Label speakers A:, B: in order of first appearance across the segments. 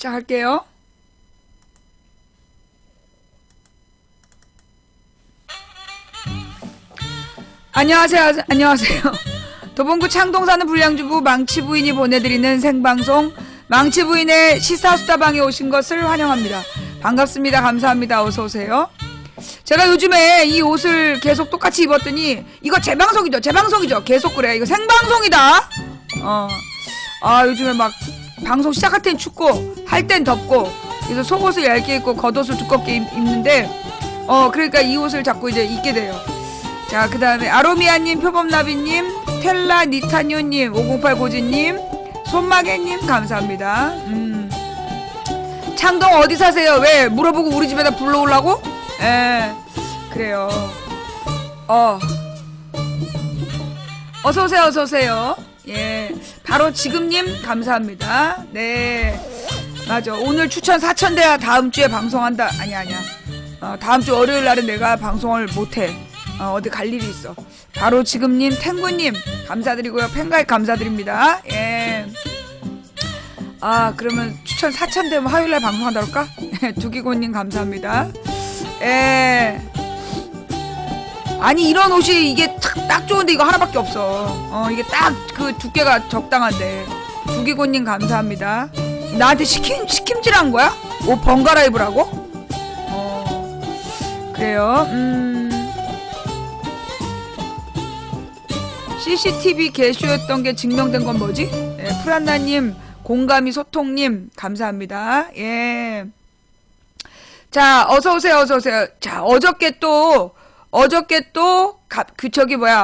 A: 시작할게요. 안녕하세요. 안녕하세요. 도봉구 창동 사는 불량주부 망치부인이 보내드리는 생방송 망치부인의 시사수다방에 오신 것을 환영합니다. 반갑습니다. 감사합니다. 어서오세요. 제가 요즘에 이 옷을 계속 똑같이 입었더니 이거 재방송이죠. 계속 그래. 이거 생방송이다. 요즘에 막 방송 시작할 땐 춥고 할 땐 덥고 그래서 속옷을 얇게 입고 겉옷을 두껍게 입는데 그러니까 이 옷을 자꾸 이제 입게 돼요. 자, 그 다음에 아로미아님, 표범나비님, 텔라 니타뉴님, 508 고진님, 손마개님 감사합니다. 창동 어디 사세요? 왜 물어보고 우리 집에다 불러오려고? 그래요. 어서오세요. 어서오세요. 예, 바로 지금님 감사합니다. 네, 맞아. 오늘 추천 4,000대야 다음주에 방송한다. 아니야. 다음주 월요일날은 내가 방송을 못해. 어디 갈 일이 있어. 바로 지금님, 탱구님 감사드리고요. 팬가입 감사드립니다. 예. 그러면 추천 4,000대면 화요일날 방송한다 그럴까? 두기고님 감사합니다. 예. 아니 이런 옷이 이게 딱 좋은데 이거 하나밖에 없어. 이게 딱 그 두께가 적당한데. 두기고님 감사합니다. 나한테 시킴질한 거야? 옷 번갈아 입으라고? 그래요. CCTV 개쇼였던 게 증명된 건 뭐지? 예, 프란나님, 공감이 소통님 감사합니다. 예. 자, 어서오세요. 자, 어저께 또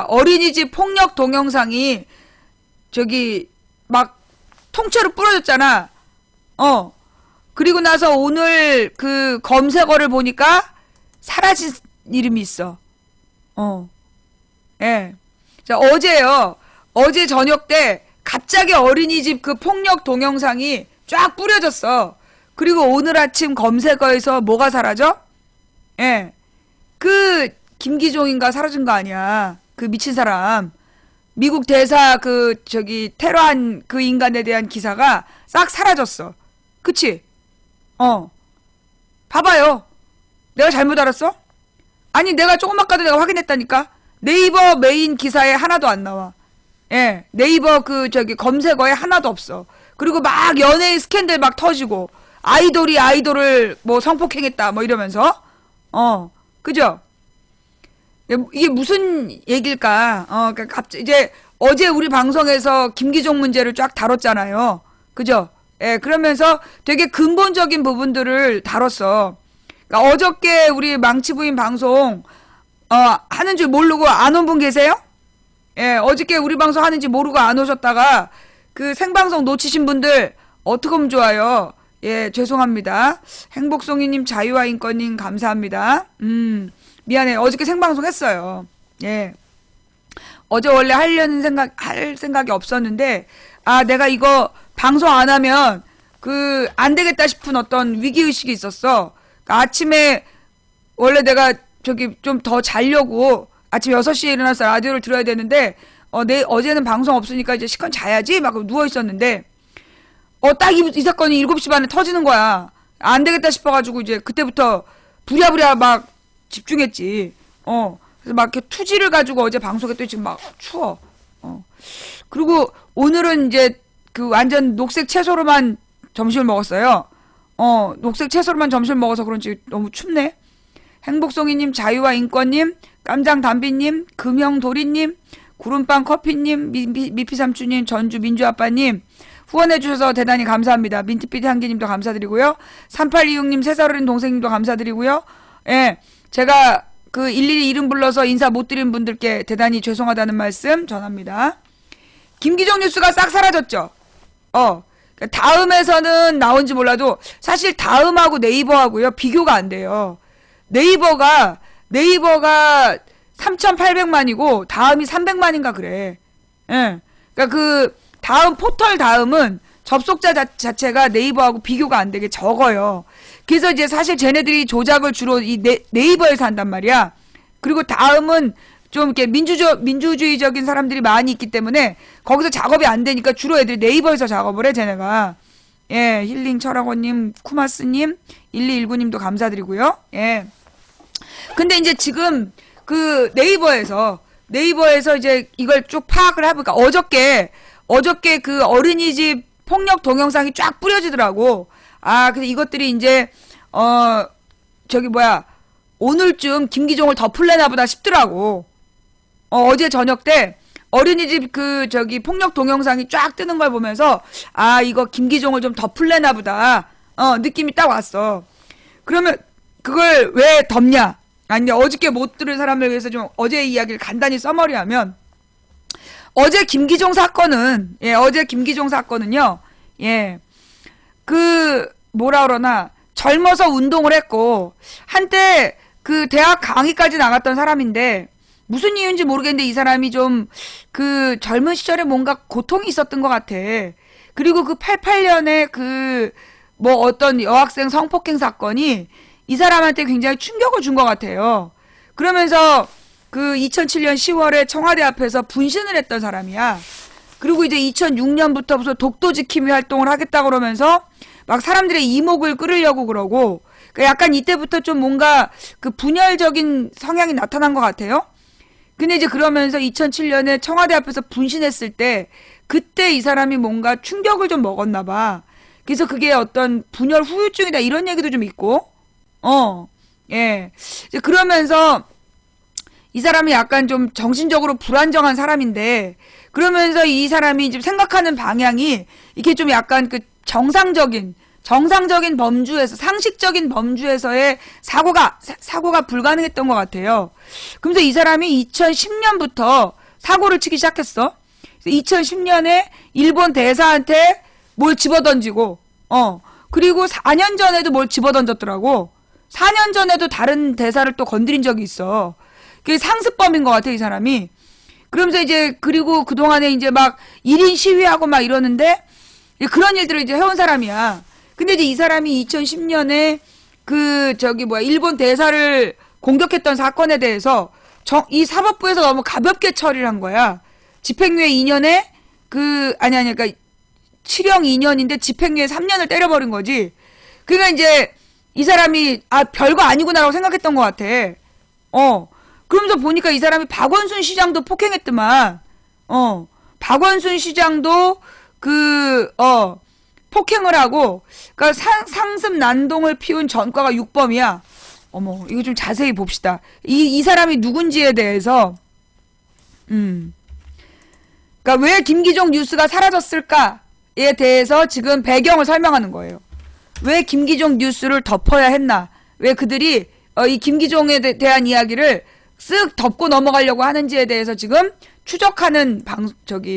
A: 어린이집 폭력 동영상이 저기 막 통째로 뿌려졌잖아. 그리고 나서 오늘 그 검색어를 보니까 사라진 이름이 있어. 예. 자, 어제 저녁 때 갑자기 어린이집 그 폭력 동영상이 쫙 뿌려졌어. 그리고 오늘 아침 검색어에서 뭐가 사라져? 예. 그 김기종인가 사라진 거 아니야. 그 미친 사람. 미국 대사 테러한 그 인간에 대한 기사가 싹 사라졌어. 그치? 봐봐요. 내가 잘못 알았어? 아니 내가 조금 아까도 내가 확인했다니까. 네이버 메인 기사에 하나도 안 나와. 예, 네이버 검색어에 하나도 없어. 그리고 막 연예인 스캔들 막 터지고 아이돌이 아이돌을 뭐 성폭행했다 뭐 이러면서 그죠? 이게 무슨 얘기일까? 그러니까 갑자기 이제 어제 우리 방송에서 김기종 문제를 쫙 다뤘잖아요. 그죠? 예, 그러면서 되게 근본적인 부분들을 다뤘어. 그러니까 어저께 우리 망치부인 방송 하는 줄 모르고 안 온 분 계세요? 예, 어저께 우리 방송 하는지 모르고 안 오셨다가 그 생방송 놓치신 분들 어떻게 하면 좋아요? 예, 죄송합니다. 행복송이님, 자유와 인권님 감사합니다. 미안해. 어저께 생방송 했어요. 예. 어제 원래 할 생각이 없었는데 내가 이거 방송 안 하면 안 되겠다 싶은 어떤 위기의식이 있었어. 그러니까 아침에 원래 내가 좀 더 자려고 아침 6시에 일어나서 라디오를 들어야 되는데 어제는 방송 없으니까 이제 시간 자야지 막 누워있었는데 딱 이 사건이 7시 반에 터지는 거야. 안 되겠다 싶어가지고 이제 그때부터 부랴부랴 막 집중했지. 그래서 막 이렇게 투지를 가지고 어제 방송했더니 지금 막 추워. 그리고 오늘은 이제 그 완전 녹색 채소로만 점심을 먹었어요. 녹색 채소로만 점심을 먹어서 그런지 너무 춥네. 행복송이님, 자유와 인권님, 깜장담비님, 금형도리님, 구름빵 커피님, 미피삼촌님, 전주 민주아빠님 후원해주셔서 대단히 감사합니다. 민트피디 향기님도 감사드리고요. 3826님, 세살 어린 동생님도 감사드리고요. 예, 제가 일일이 이름 불러서 인사 못 드린 분들께 대단히 죄송하다는 말씀 전합니다. 김기정 뉴스가 싹 사라졌죠. 다음에서는 나온지 몰라도 사실 다음하고 네이버하고요 비교가 안 돼요. 네이버가 3,800만이고 다음이 300만인가 그래. 예. 그러니까 다음 포털 다음은 접속자 자체가 네이버하고 비교가 안 되게 적어요. 그래서 이제 사실 쟤네들이 조작을 주로 이 네이버에서 한단 말이야. 그리고 다음은 좀 이렇게 민주주의적인 사람들이 많이 있기 때문에 거기서 작업이 안 되니까 주로 애들이 네이버에서 작업을 해, 쟤네가. 예, 힐링 철학원님, 쿠마스님, 1219님도 감사드리고요. 예. 근데 이제 지금 그 네이버에서 이제 이걸 쭉 파악을 해보니까 어저께 그 어린이집 폭력 동영상이 쫙 뿌려지더라고. 아, 근데 이것들이 이제, 저기 뭐야, 오늘쯤 김기종을 덮을래나 보다 싶더라고. 어제 저녁 때 어린이집 폭력 동영상이 쫙 뜨는 걸 보면서, 아, 이거 김기종을 좀 덮을래나 보다. 느낌이 딱 왔어. 그러면 그걸 왜 덮냐? 아니, 어저께 못 들은 사람을 위해서 좀 어제 이야기를 간단히 써머리하면, 어제 김기종 사건은요, 예, 뭐라 그러나, 젊어서 운동을 했고, 한때 그 대학 강의까지 나갔던 사람인데, 무슨 이유인지 모르겠는데 이 사람이 좀 젊은 시절에 뭔가 고통이 있었던 것 같아. 그리고 그 88년에 어떤 여학생 성폭행 사건이 이 사람한테 굉장히 충격을 준 것 같아요. 그러면서 2007년 10월에 청와대 앞에서 분신을 했던 사람이야. 그리고 이제 2006년부터 무슨 독도 지킴이 활동을 하겠다 그러면서 막 사람들의 이목을 끌으려고 그러고, 약간 이때부터 좀 뭔가 분열적인 성향이 나타난 것 같아요. 근데 이제 그러면서 2007년에 청와대 앞에서 분신했을 때, 그때 이 사람이 뭔가 충격을 좀 먹었나 봐. 그래서 그게 어떤 분열 후유증이다 이런 얘기도 좀 있고, 예. 이제 그러면서 이 사람이 약간 좀 정신적으로 불안정한 사람인데, 그러면서 이 사람이 지금 생각하는 방향이 이렇게 좀 약간 정상적인 범주에서, 상식적인 범주에서의 사고가 불가능했던 것 같아요. 그러면서 이 사람이 2010년부터 사고를 치기 시작했어. 2010년에 일본 대사한테 뭘 집어던지고, 그리고 4년 전에도 뭘 집어던졌더라고. 4년 전에도 다른 대사를 또 건드린 적이 있어. 그게 상습범인 것 같아, 이 사람이. 그러면서 이제, 그리고 그동안에 이제 막 1인 시위하고 막 이러는데, 그런 일들을 이제 해온 사람이야. 근데 이제 이 사람이 2010년에 일본 대사를 공격했던 사건에 대해서 이 사법부에서 너무 가볍게 처리를 한 거야. 집행유예 2년에 그러니까 칠형 2년인데 집행유예 3년을 때려버린 거지. 그러니까 이제 이 사람이 별거 아니구나라고 생각했던 것 같아. 그러면서 보니까 이 사람이 박원순 시장도 폭행했더만. 박원순 시장도 폭행을 하고, 그러니까 상습 난동을 피운 전과가 6범이야. 어머, 이거 좀 자세히 봅시다. 이 사람이 누군지에 대해서, 그러니까 왜 김기종 뉴스가 사라졌을까에 대해서 지금 배경을 설명하는 거예요. 왜 김기종 뉴스를 덮어야 했나? 왜 그들이 이 김기종에 대한 이야기를 쓱 덮고 넘어가려고 하는지에 대해서 지금 추적하는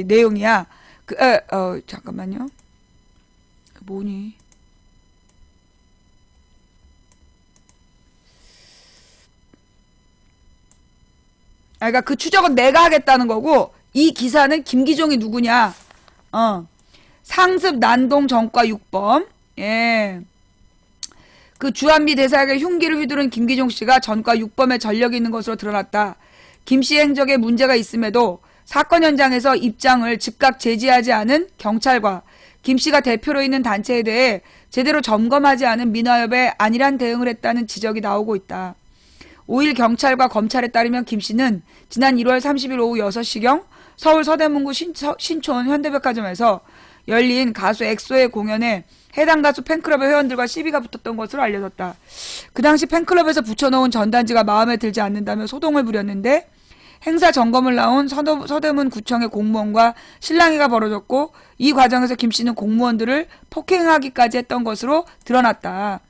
A: 내용이야. 잠깐만요. 뭐니? 그러니까 그 추적은 내가 하겠다는 거고, 이 기사는 김기종이 누구냐? 상습 난동 전과 6범. 예. 주한미 대사에게 흉기를 휘두른 김기종 씨가 전과 6범의 전력이 있는 것으로 드러났다. 김 씨의 행적에 문제가 있음에도 사건 현장에서 입장을 즉각 제지하지 않은 경찰과 김 씨가 대표로 있는 단체에 대해 제대로 점검하지 않은 민화협에 안일한 대응을 했다는 지적이 나오고 있다. 5일 경찰과 검찰에 따르면 김 씨는 지난 1월 30일 오후 6시경 서울 서대문구 신촌 현대백화점에서 열린 가수 엑소의 공연에 해당 가수 팬클럽의 회원들과 시비가 붙었던 것으로 알려졌다. 그 당시 팬클럽에서 붙여놓은 전단지가 마음에 들지 않는다며 소동을 부렸는데, 행사 점검을 나온 서대문구청의 공무원과 실랑이가 벌어졌고, 이 과정에서 김 씨는 공무원들을 폭행하기까지 했던 것으로 드러났다.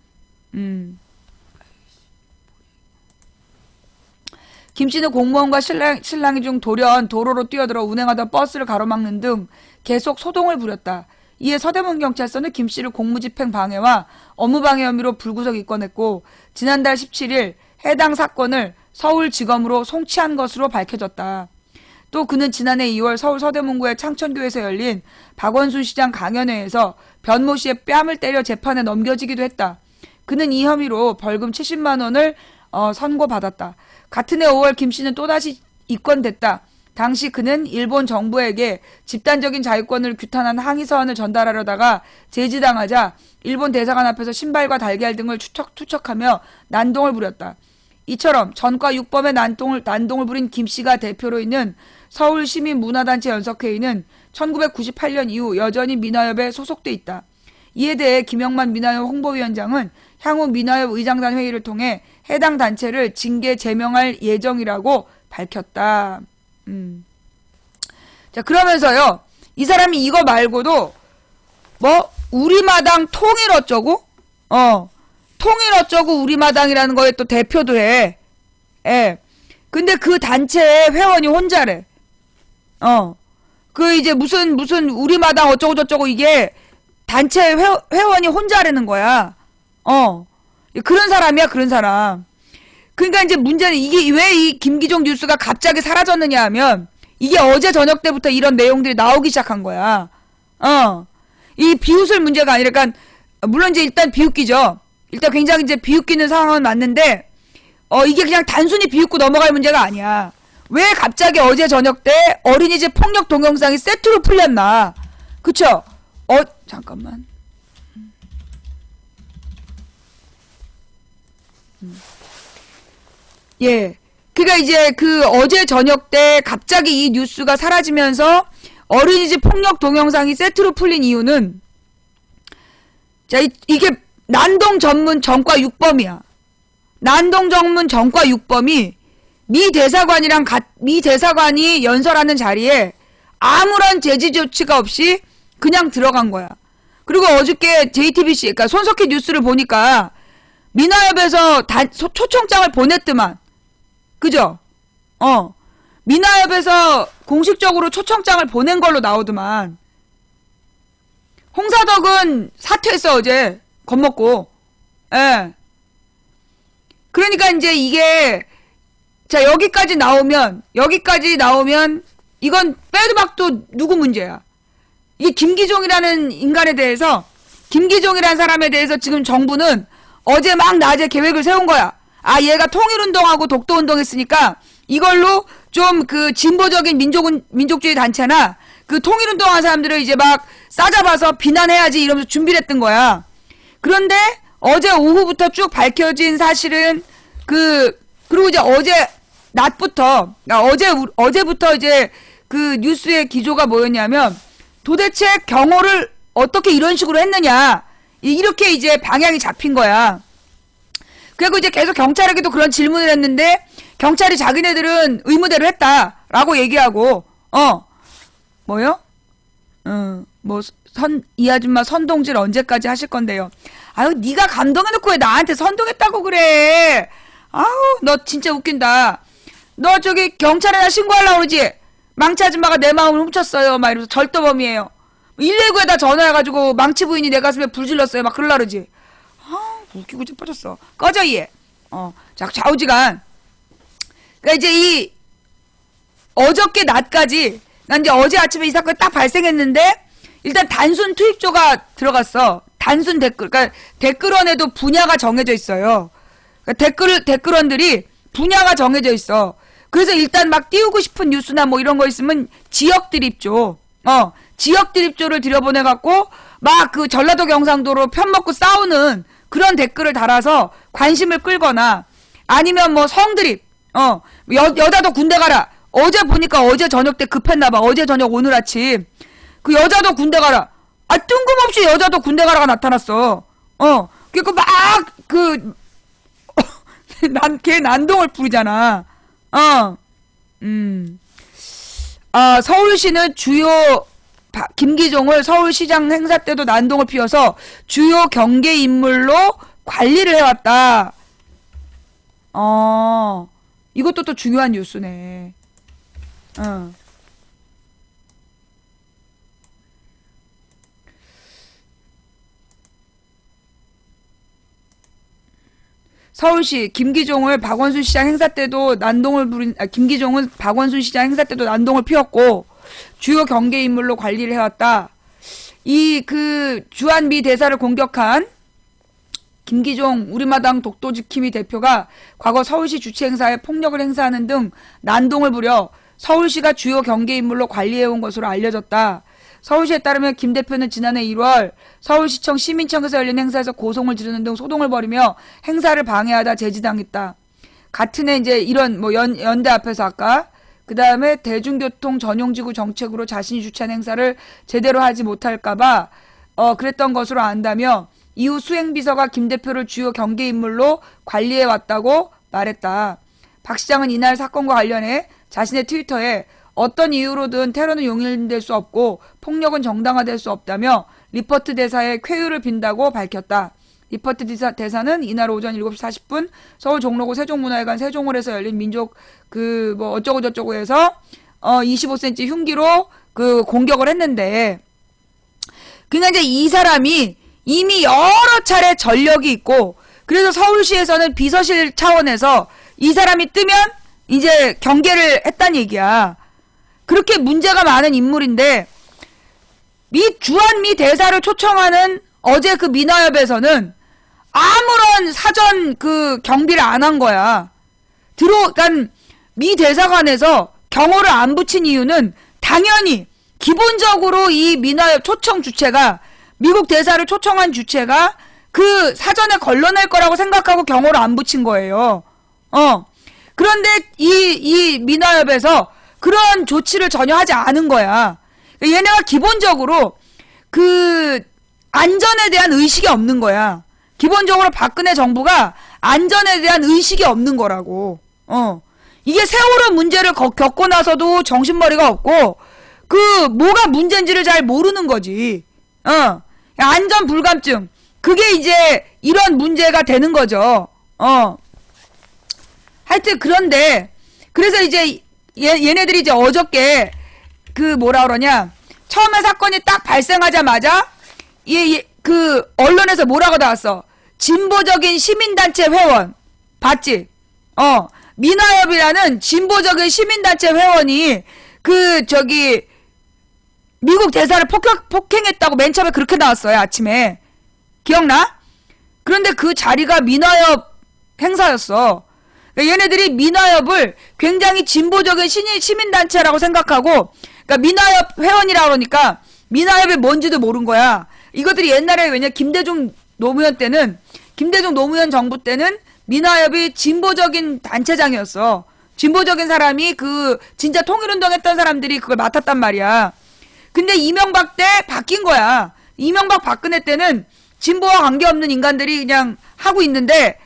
A: 김 씨는 공무원과 실랑이 중 돌연 도로로 뛰어들어 운행하던 버스를 가로막는 등 계속 소동을 부렸다. 이에 서대문경찰서는 김 씨를 공무집행 방해와 업무방해 혐의로 불구속 입건했고, 지난달 17일 해당 사건을 서울지검으로 송치한 것으로 밝혀졌다. 또 그는 지난해 2월 서울 서대문구의 창천교에서 열린 박원순 시장 강연회에서 변모 씨의 뺨을 때려 재판에 넘겨지기도 했다. 그는 이 혐의로 벌금 70만 원을 선고받았다. 같은 해 5월 김 씨는 또다시 입건됐다. 당시 그는 일본 정부에게 집단적인 자유권을 규탄한 항의 서한을 전달하려다가 제지당하자 일본 대사관 앞에서 신발과 달걀 등을 투척하며 난동을 부렸다. 이처럼 전과 6범의 난동을 부린 김씨가 대표로 있는 서울시민문화단체 연석회의는 1998년 이후 여전히 민화협에 소속돼 있다. 이에 대해 김영만 민화협 홍보위원장은 향후 민화협 의장단 회의를 통해 해당 단체를 징계 제명할 예정이라고 밝혔다. 자, 그러면서요, 이 사람이 이거 말고도 뭐 우리마당 통일 어쩌고 통일 어쩌고 우리마당이라는 거에 또 대표도 해. 예. 근데 그 단체의 회원이 혼자래. 그 이제 무슨 우리마당 어쩌고 저쩌고 이게 단체 회원이 혼자라는 거야. 그런 사람이야, 그런 사람. 그러니까 이제 문제는 이게 왜 이 김기종 뉴스가 갑자기 사라졌느냐 하면 이게 어제 저녁 때부터 이런 내용들이 나오기 시작한 거야. 이 비웃을 문제가 아니라, 그러니까 물론 이제 일단 비웃기죠. 일단 굉장히 이제 비웃기는 상황은 맞는데 이게 그냥 단순히 비웃고 넘어갈 문제가 아니야. 왜 갑자기 어제 저녁 때 어린이집 폭력 동영상이 세트로 풀렸나? 그쵸? 잠깐만. 예. 그니까 이제 그 어제 저녁 때 갑자기 이 뉴스가 사라지면서 어린이집 폭력 동영상이 세트로 풀린 이유는, 자, 이게 난동 전문 전과 6범이야. 난동 전문 전과 6범이 미 대사관이 연설하는 자리에 아무런 제지 조치가 없이 그냥 들어간 거야. 그리고 어저께 JTBC, 그러니까 손석희 뉴스를 보니까 민화협에서 초청장을 보냈더만. 그죠? 민화협에서 공식적으로 초청장을 보낸 걸로 나오더만. 홍사덕은 사퇴했어, 어제. 겁먹고. 예. 그러니까 이제 이게, 자, 여기까지 나오면, 이건 빼도 박도 누구 문제야. 이게 김기종이라는 인간에 대해서, 김기종이라는 사람에 대해서 지금 정부는 어제 막 낮에 계획을 세운 거야. 아, 얘가 통일운동하고 독도운동 했으니까 이걸로 좀 그 진보적인 민족주의 단체나 그 통일운동한 사람들을 이제 막 싸잡아서 비난해야지 이러면서 준비를 했던 거야. 그런데 어제 오후부터 쭉 밝혀진 사실은 그리고 이제 어제 낮부터, 어제부터 이제 그 뉴스의 기조가 뭐였냐면 도대체 경호를 어떻게 이런 식으로 했느냐. 이렇게 이제 방향이 잡힌 거야. 그리고 이제 계속 경찰에게도 그런 질문을 했는데 경찰이 자기네들은 의무대로 했다라고 얘기하고 뭐요? 이 아줌마 선동질 언제까지 하실 건데요? 아유, 네가 감동해놓고 왜 나한테 선동했다고 그래? 아우, 너 진짜 웃긴다. 너 저기 경찰에다 신고하려고 그러지? 망치 아줌마가 내 마음을 훔쳤어요. 막 이러면서 절도범이에요. 119에다 전화해가지고 망치 부인이 내 가슴에 불 질렀어요. 막 그러려 그러지? 웃기고 찌빠졌어. 꺼져, 얘. 자, 좌우지간. 그니까 이제 어저께 낮까지, 난 이제 어제 아침에 이 사건이 딱 발생했는데, 일단 단순 투입조가 들어갔어. 단순 댓글. 그니까 댓글원에도 분야가 정해져 있어요. 그러니까 댓글원들이 분야가 정해져 있어. 그래서 일단 막 띄우고 싶은 뉴스나 뭐 이런 거 있으면 지역 드립조. 지역 드립조를 들여보내갖고, 막 그 전라도 경상도로 편먹고 싸우는 그런 댓글을 달아서 관심을 끌거나 아니면 뭐 성드립, 여자도 군대 가라. 어제 보니까 어제 저녁 때 급했나봐. 어제 저녁 오늘 아침. 그 여자도 군대 가라. 아, 뜬금없이 여자도 군대 가라가 나타났어. 그니까 막, 걔 난동을 부리잖아. 서울시는 김기종을 서울시장 행사 때도 난동을 피워서 주요 경계 인물로 관리를 해왔다. 이것도 또 중요한 뉴스네. 서울시 김기종을 박원순 시장 행사 때도 김기종은 박원순 시장 행사 때도 난동을 피웠고 주요 경계 인물로 관리를 해왔다. 주한미 대사를 공격한 김기종 우리마당 독도지킴이 대표가 과거 서울시 주최 행사에 폭력을 행사하는 등 난동을 부려 서울시가 주요 경계 인물로 관리해온 것으로 알려졌다. 서울시에 따르면 김 대표는 지난해 1월 서울시청 시민청에서 열린 행사에서 고성을 지르는 등 소동을 벌이며 행사를 방해하다 제지당했다. 같은 해 이제 이런 뭐 연대 앞에서 아까 그 다음에 대중교통 전용지구 정책으로 자신이 주최한 행사를 제대로 하지 못할까봐 그랬던 것으로 안다며 이후 수행비서가 김 대표를 주요 경계 인물로 관리해왔다고 말했다. 박 시장은 이날 사건과 관련해 자신의 트위터에 어떤 이유로든 테러는 용인될 수 없고 폭력은 정당화될 수 없다며 리퍼트 대사의 쾌유를 빈다고 밝혔다. 리퍼트 대사는 이날 오전 7시 40분 서울 종로구 세종문화회관 세종홀에서 열린 민족 뭐 어쩌고 저쩌고 해서 25cm 흉기로 그 공격을 했는데, 그러니까 이제 이 사람이 이미 여러 차례 전력이 있고, 그래서 서울시에서는 비서실 차원에서 이 사람이 뜨면 이제 경계를 했단 얘기야. 그렇게 문제가 많은 인물인데 주한미 대사를 초청하는 어제 그 민화협에서는 아무런 사전 그 경비를 안 한 거야. 그러니까 미 대사관에서 경호를 안 붙인 이유는 당연히 기본적으로 이 민화협 초청 주체가, 미국 대사를 초청한 주체가 그 사전에 걸러낼 거라고 생각하고 경호를 안 붙인 거예요. 그런데 이 민화협에서 그런 조치를 전혀 하지 않은 거야. 얘네가 기본적으로 그 안전에 대한 의식이 없는 거야. 기본적으로 박근혜 정부가 안전에 대한 의식이 없는 거라고. 이게 세월호 문제를 겪고 나서도 정신머리가 없고 그 뭐가 문제인지를 잘 모르는 거지. 안전 불감증. 그게 이제 이런 문제가 되는 거죠. 하여튼 그런데 그래서 이제 얘네들이 이제 어저께 그 뭐라 그러냐, 처음에 사건이 딱 발생하자마자 그 언론에서 뭐라고 나왔어? 진보적인 시민단체 회원 봤지? 민화협이라는 진보적인 시민단체 회원이 그 저기 미국 대사를 폭행했다고 맨 처음에 그렇게 나왔어요. 아침에 기억나? 그런데 그 자리가 민화협 행사였어. 그러니까 얘네들이 민화협을 굉장히 진보적인 시민단체라고 생각하고, 그러니까 민화협 회원이라고 그러니까 민화협이 뭔지도 모른 거야. 이것들이 옛날에 왜냐 김대중 노무현 정부 때는 민화협이 진보적인 단체장이었어. 진보적인 사람이 그 진짜 통일운동 했던 사람들이 그걸 맡았단 말이야. 근데 이명박 때 바뀐 거야. 이명박 박근혜 때는 진보와 관계없는 인간들이 그냥 하고 있는데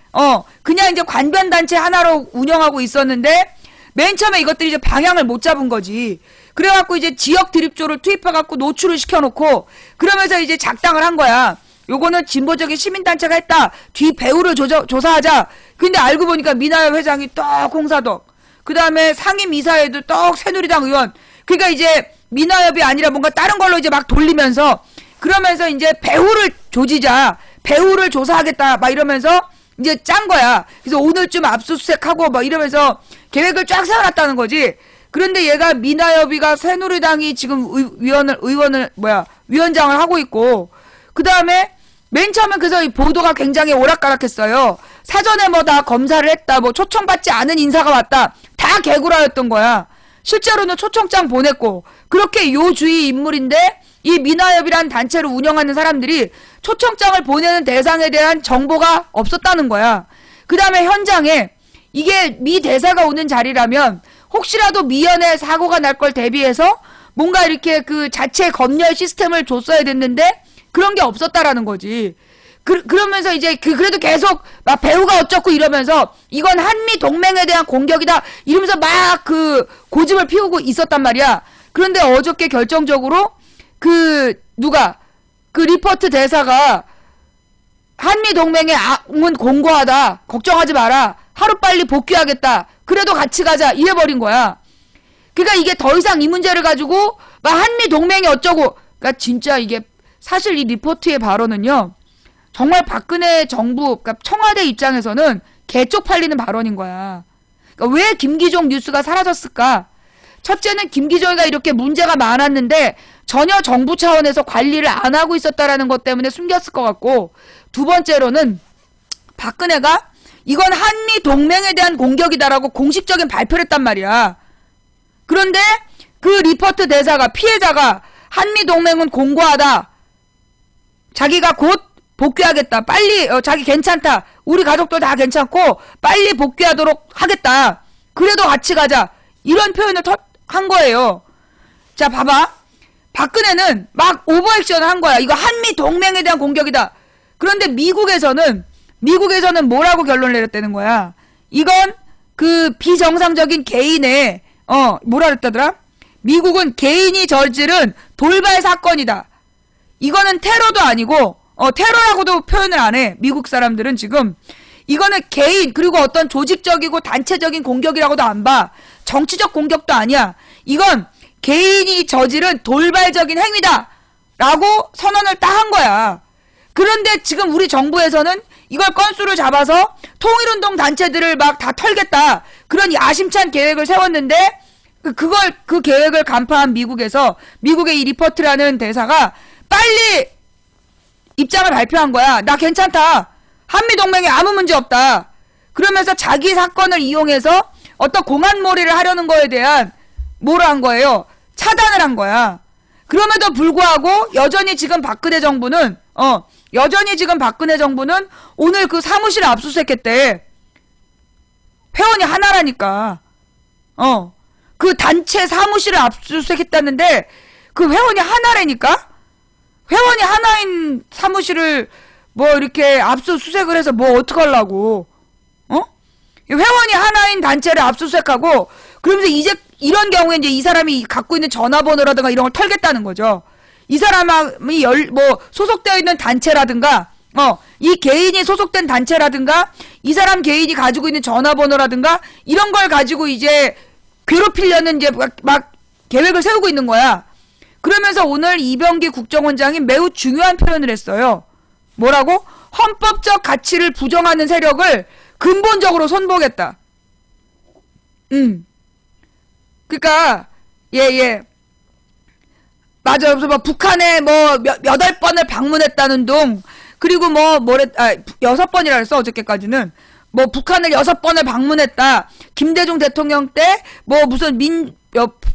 A: 그냥 이제 관변단체 하나로 운영하고 있었는데 맨 처음에 이것들이 이제 방향을 못 잡은 거지. 그래갖고 이제 지역 드립조를 투입해갖고 노출을 시켜놓고 그러면서 이제 작당을 한 거야. 요거는 진보적인 시민단체가 했다. 뒤 배후를 조사하자. 근데 알고 보니까 민화협 회장이 떡 홍사덕. 그 다음에 상임이사회도 떡 새누리당 의원. 그러니까 이제 민화협이 아니라 뭔가 다른 걸로 이제 막 돌리면서 그러면서 이제 배후를 조지자. 배후를 조사하겠다. 막 이러면서 이제 짠 거야. 그래서 오늘쯤 압수수색하고 막 이러면서 계획을 쫙 세워놨다는 거지. 그런데 얘가 민화협이가 새누리당이 지금 위원장을 하고 있고, 그 다음에 맨 처음에 그래서 이 보도가 굉장히 오락가락했어요. 사전에 뭐 다 검사를 했다, 뭐 초청받지 않은 인사가 왔다, 다 개구라였던 거야. 실제로는 초청장 보냈고, 그렇게 요주의 인물인데 이 민화협이라는 단체를 운영하는 사람들이 초청장을 보내는 대상에 대한 정보가 없었다는 거야. 그 다음에 현장에 이게 미 대사가 오는 자리라면 혹시라도 미연에 사고가 날 걸 대비해서 뭔가 이렇게 그 자체 검열 시스템을 줬어야 됐는데 그런 게 없었다라는 거지. 그러면서 이제 그래도 계속 막 배우가 어쩌고 이러면서 이건 한미 동맹에 대한 공격이다 이러면서 막 그 고집을 피우고 있었단 말이야. 그런데 어저께 결정적으로 그 리퍼트 대사가 한미 동맹의 악은 공고하다. 걱정하지 마라. 하루빨리 복귀하겠다. 그래도 같이 가자. 이래버린 거야. 그러니까 이게 더 이상 이 문제를 가지고 막 한미 동맹이 어쩌고. 그러니까 진짜 이게 사실 이 리포트의 발언은요. 정말 박근혜 정부, 그러니까 청와대 입장에서는 개쪽팔리는 발언인 거야. 그러니까 왜 김기종 뉴스가 사라졌을까? 첫째는 김기종이가 이렇게 문제가 많았는데 전혀 정부 차원에서 관리를 안 하고 있었다라는 것 때문에 숨겼을 것 같고, 두 번째로는 박근혜가 이건 한미 동맹에 대한 공격이다라고 공식적인 발표를 했단 말이야. 그런데 그 리포트 대사가, 피해자가 한미동맹은 공고하다. 자기가 곧 복귀하겠다. 빨리 자기 괜찮다. 우리 가족도 다 괜찮고 빨리 복귀하도록 하겠다. 그래도 같이 가자. 이런 표현을 한 거예요. 자, 봐봐. 박근혜는 막 오버액션을 한 거야. 이거 한미동맹에 대한 공격이다. 그런데 미국에서는 뭐라고 결론을 내렸다는 거야. 이건 그 비정상적인 개인의 뭐라 그랬다더라? 미국은 개인이 저지른 돌발 사건이다. 이거는 테러도 아니고 테러라고도 표현을 안 해. 미국 사람들은 지금 이거는 개인 그리고 어떤 조직적이고 단체적인 공격이라고도 안 봐. 정치적 공격도 아니야. 이건 개인이 저지른 돌발적인 행위다 라고 선언을 딱 한 거야. 그런데 지금 우리 정부에서는 이걸 건수를 잡아서 통일운동 단체들을 막 다 털겠다. 그런 야심찬 계획을 세웠는데 그 계획을 간파한 미국의 이 리포트라는 대사가 빨리 입장을 발표한 거야. 나 괜찮다. 한미동맹에 아무 문제 없다. 그러면서 자기 사건을 이용해서 어떤 공안몰이를 하려는 거에 대한 뭐를 한 거예요? 차단을 한 거야. 그럼에도 불구하고 여전히 지금 박근혜 정부는 오늘 그 사무실 압수수색했대. 회원이 하나라니까. 그 단체 사무실을 압수수색했다는데 그 회원이 하나라니까? 회원이 하나인 사무실을 뭐 이렇게 압수수색을 해서 뭐 어떡하려고. 회원이 하나인 단체를 압수수색하고 그러면서 이제 이런 경우에 이제 이 사람이 갖고 있는 전화번호라든가 이런 걸 털겠다는 거죠. 이 사람이 소속되어 있는 단체라든가 이 개인이 소속된 단체라든가 이 사람 개인이 가지고 있는 전화번호라든가 이런 걸 가지고 이제 괴롭히려는 이제 막 계획을 세우고 있는 거야. 그러면서 오늘 이병기 국정원장이 매우 중요한 표현을 했어요. 뭐라고? 헌법적 가치를 부정하는 세력을 근본적으로 손보겠다. 그러니까 맞아. 그래서 뭐 북한에 뭐 8번을 방문했다는 둥. 그리고 6번이라 그랬어, 어저께까지는. 뭐 북한을 6번을 방문했다. 김대중 대통령 때 뭐 무슨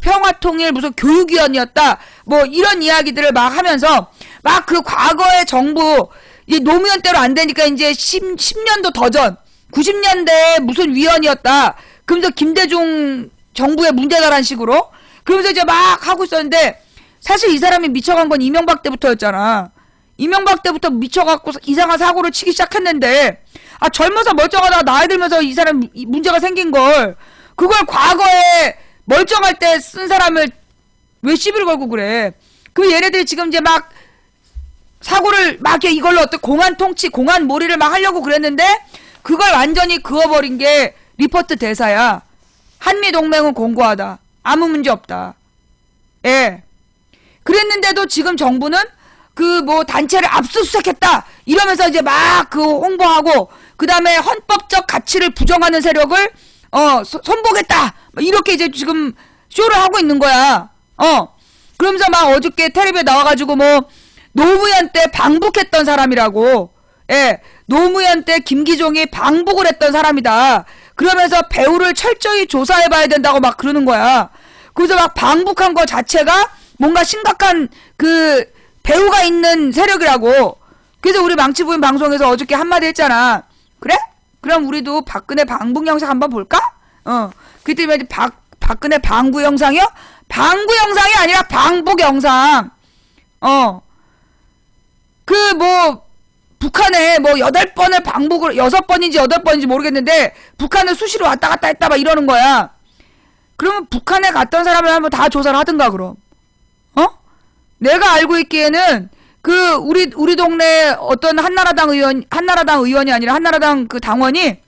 A: 평화통일 무슨 교육위원이었다. 뭐 이런 이야기들을 막 하면서 막 그 과거의 정부 이 노무현 때로 안 되니까 이제 10년도 더 전 90년대에 무슨 위원이었다. 그러면서 김대중 정부의 문제다라는 식으로 그러면서 이제 막 하고 있었는데 사실 이 사람이 미쳐간 건 이명박 때부터였잖아. 이명박 때부터 미쳐갖고 이상한 사고를 치기 시작했는데 젊어서 멀쩡하다가 나이 들면서 이 사람 문제가 생긴 걸 그걸 과거에 멀쩡할 때 쓴 사람을 왜 시비를 걸고 그래. 그 얘네들이 지금 이제 막 사고를 막 이걸로 어떤 공안 통치 공안 몰이를 막 하려고 그랬는데 그걸 완전히 그어버린 게 리포트 대사야. 한미동맹은 공고하다. 아무 문제 없다. 예. 그랬는데도 지금 정부는 그 뭐 단체를 압수수색했다. 이러면서 이제 막 그 홍보하고 그 다음에 헌법적 가치를 부정하는 세력을 손보겠다. 이렇게 이제 지금 쇼를 하고 있는 거야. 그러면서 막 어저께 텔레비에 나와가지고 뭐 노무현 때 방북했던 사람이라고. 예. 노무현 때 김기종이 방북을 했던 사람이다. 그러면서 배우를 철저히 조사해봐야 된다고 막 그러는 거야. 그래서 막 방북한 거 자체가 뭔가 심각한 그 배우가 있는 세력이라고. 그래서 우리 망치부인 방송에서 어저께 한마디 했잖아. 그래? 그럼 우리도 박근혜 방북 영상 한번 볼까? 그때 박근혜 방구 영상이요? 방구 영상이 아니라 방북 영상. 그 뭐 북한에 뭐 8번을 방북을 6번인지 8번인지 모르겠는데 북한을 수시로 왔다 갔다 했다 막 이러는 거야. 그러면 북한에 갔던 사람을 한번 다 조사를 하든가 그럼. 내가 알고 있기에는 그 우리 동네 어떤 한나라당 의원이 아니라 한나라당 그 당원이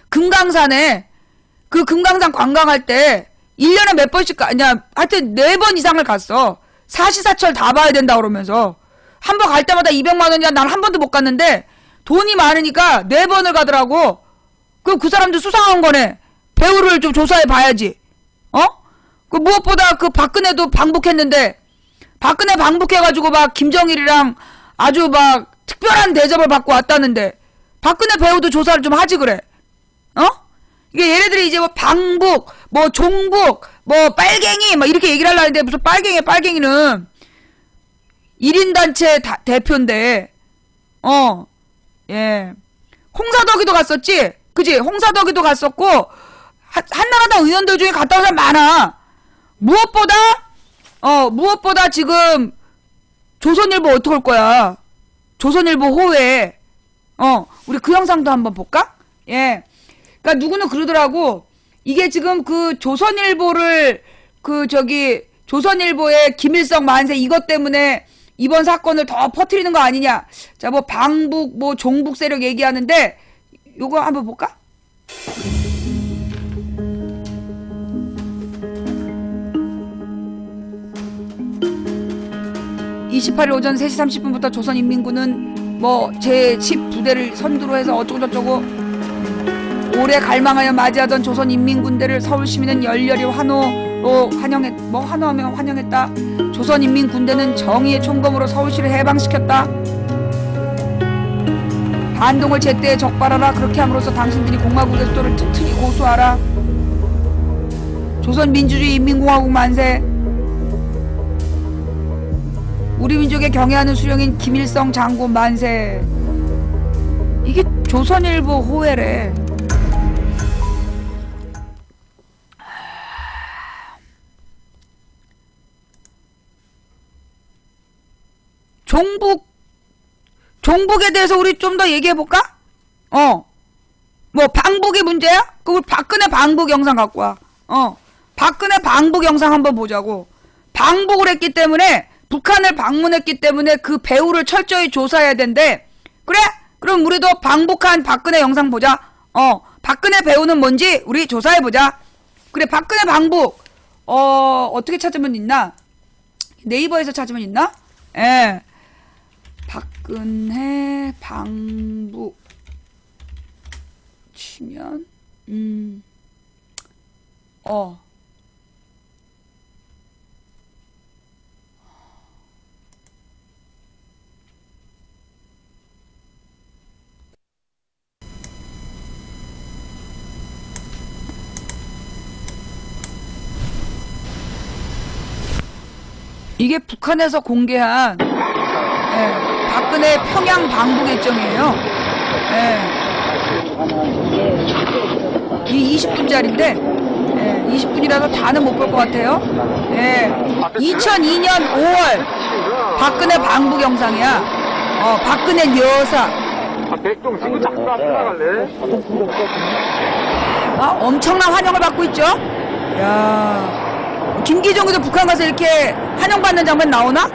A: 금강산에 그 금강산 관광할 때 1년에 몇 번씩 아니야 하여튼 4번 이상을 갔어. 사시사철 다 봐야 된다 그러면서 한 번 갈 때마다 200만 원이야. 난 한 번도 못 갔는데 돈이 많으니까 4번을 가더라고. 그럼 그 사람도 수상한 거네. 배우를 좀 조사해 봐야지. 그 무엇보다 그 박근혜도 방북했는데 박근혜 방북해가지고 막 김정일이랑 아주 막 특별한 대접을 받고 왔다는데 박근혜 배우도 조사를 좀 하지 그래. 이게 얘네들이 이제 뭐 방북, 뭐 종북, 뭐 빨갱이 막 이렇게 얘기를 하려는데 무슨 빨갱이야. 빨갱이는 1인 단체 대표인데 예. 홍사덕이도 갔었지? 그지? 홍사덕이도 갔었고 한나라당 의원들 중에 갔다 온 사람 많아. 무엇보다 지금 조선일보 어떻게 할 거야? 조선일보 호외. 우리 그 영상도 한번 볼까? 예. 그러니까 누구는 그러더라고. 이게 지금 그 조선일보를 조선일보의 김일성 만세 이것 때문에 이번 사건을 더 퍼뜨리는 거 아니냐. 자, 뭐 방북 뭐 종북 세력 얘기하는데 요거 한번 볼까? 28일 오전 3시 30분부터 조선인민군은 뭐 제10부대를 선두로 해서 어쩌고저쩌고 올해 갈망하여 맞이하던 조선인민군대를 서울시민은 열렬히 환호로 환호하며 환영했다. 조선인민군대는 정의의 총검으로 서울시를 해방시켰다. 반동을 제때에 적발하라. 그렇게 함으로써 당신들이 공화국의 수도를 튼튼히 고수하라. 조선민주주의 인민공화국 만세. 우리 민족의 경애하는 수령인 김일성 장군 만세. 이게 조선일보 호외래. 종북에 대해서 우리 좀 더 얘기해볼까? 뭐 방북이 문제야? 그걸 박근혜 방북 영상 갖고 와. 박근혜 방북 영상 한번 보자고. 방북을 했기 때문에 북한을 방문했기 때문에 그 배후를 철저히 조사해야 된대. 그래? 그럼 우리도 방북한 박근혜 영상 보자. 박근혜 배후는 뭔지 우리 조사해보자. 그래, 박근혜 방북 어떻게 찾으면 있나? 네이버에서 찾으면 있나? 예. 박근혜 방북 치면 이게 북한에서 공개한 박근혜 평양 방북 일정이에요. 이 20분짜리인데 20분이라서 다는 못 볼 것 같아요. 2002년 5월 박근혜 방북 영상이야. 박근혜 여사.
B: 백종 친구 자꾸 앞에 나갈래?
A: 엄청난 환영을 받고 있죠. 야, 김기정도 북한 가서 이렇게 환영받는 장면 나오나?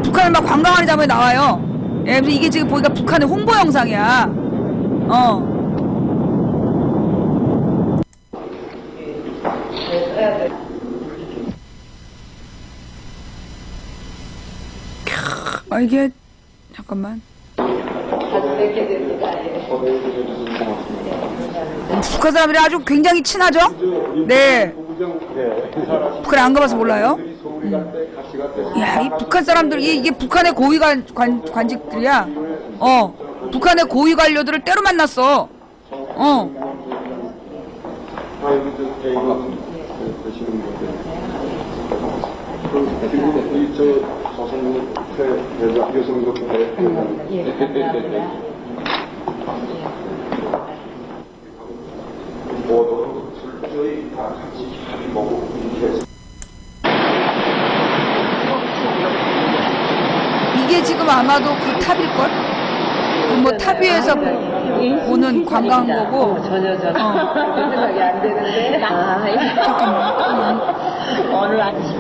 A: 북한을 막 관광하는 장면이 나와요. 그래서 이게 지금 보니까 북한의 홍보 영상이야. 이게 잠깐만. 북한 사람들이 아주 굉장히 친하죠? 네. 북한에 안 가봐서 몰라요. 야, 이 북한 사람들, 이게 북한의 고위 관직들이야. 북한의 고위 관료들을 때로 만났어. 이게 지금 아마도 그 탑일걸? 뭐 탑 위에서 보는 관광 거고.
C: 생각이 안 되는데.
A: 잠깐만.
C: 오늘 아침.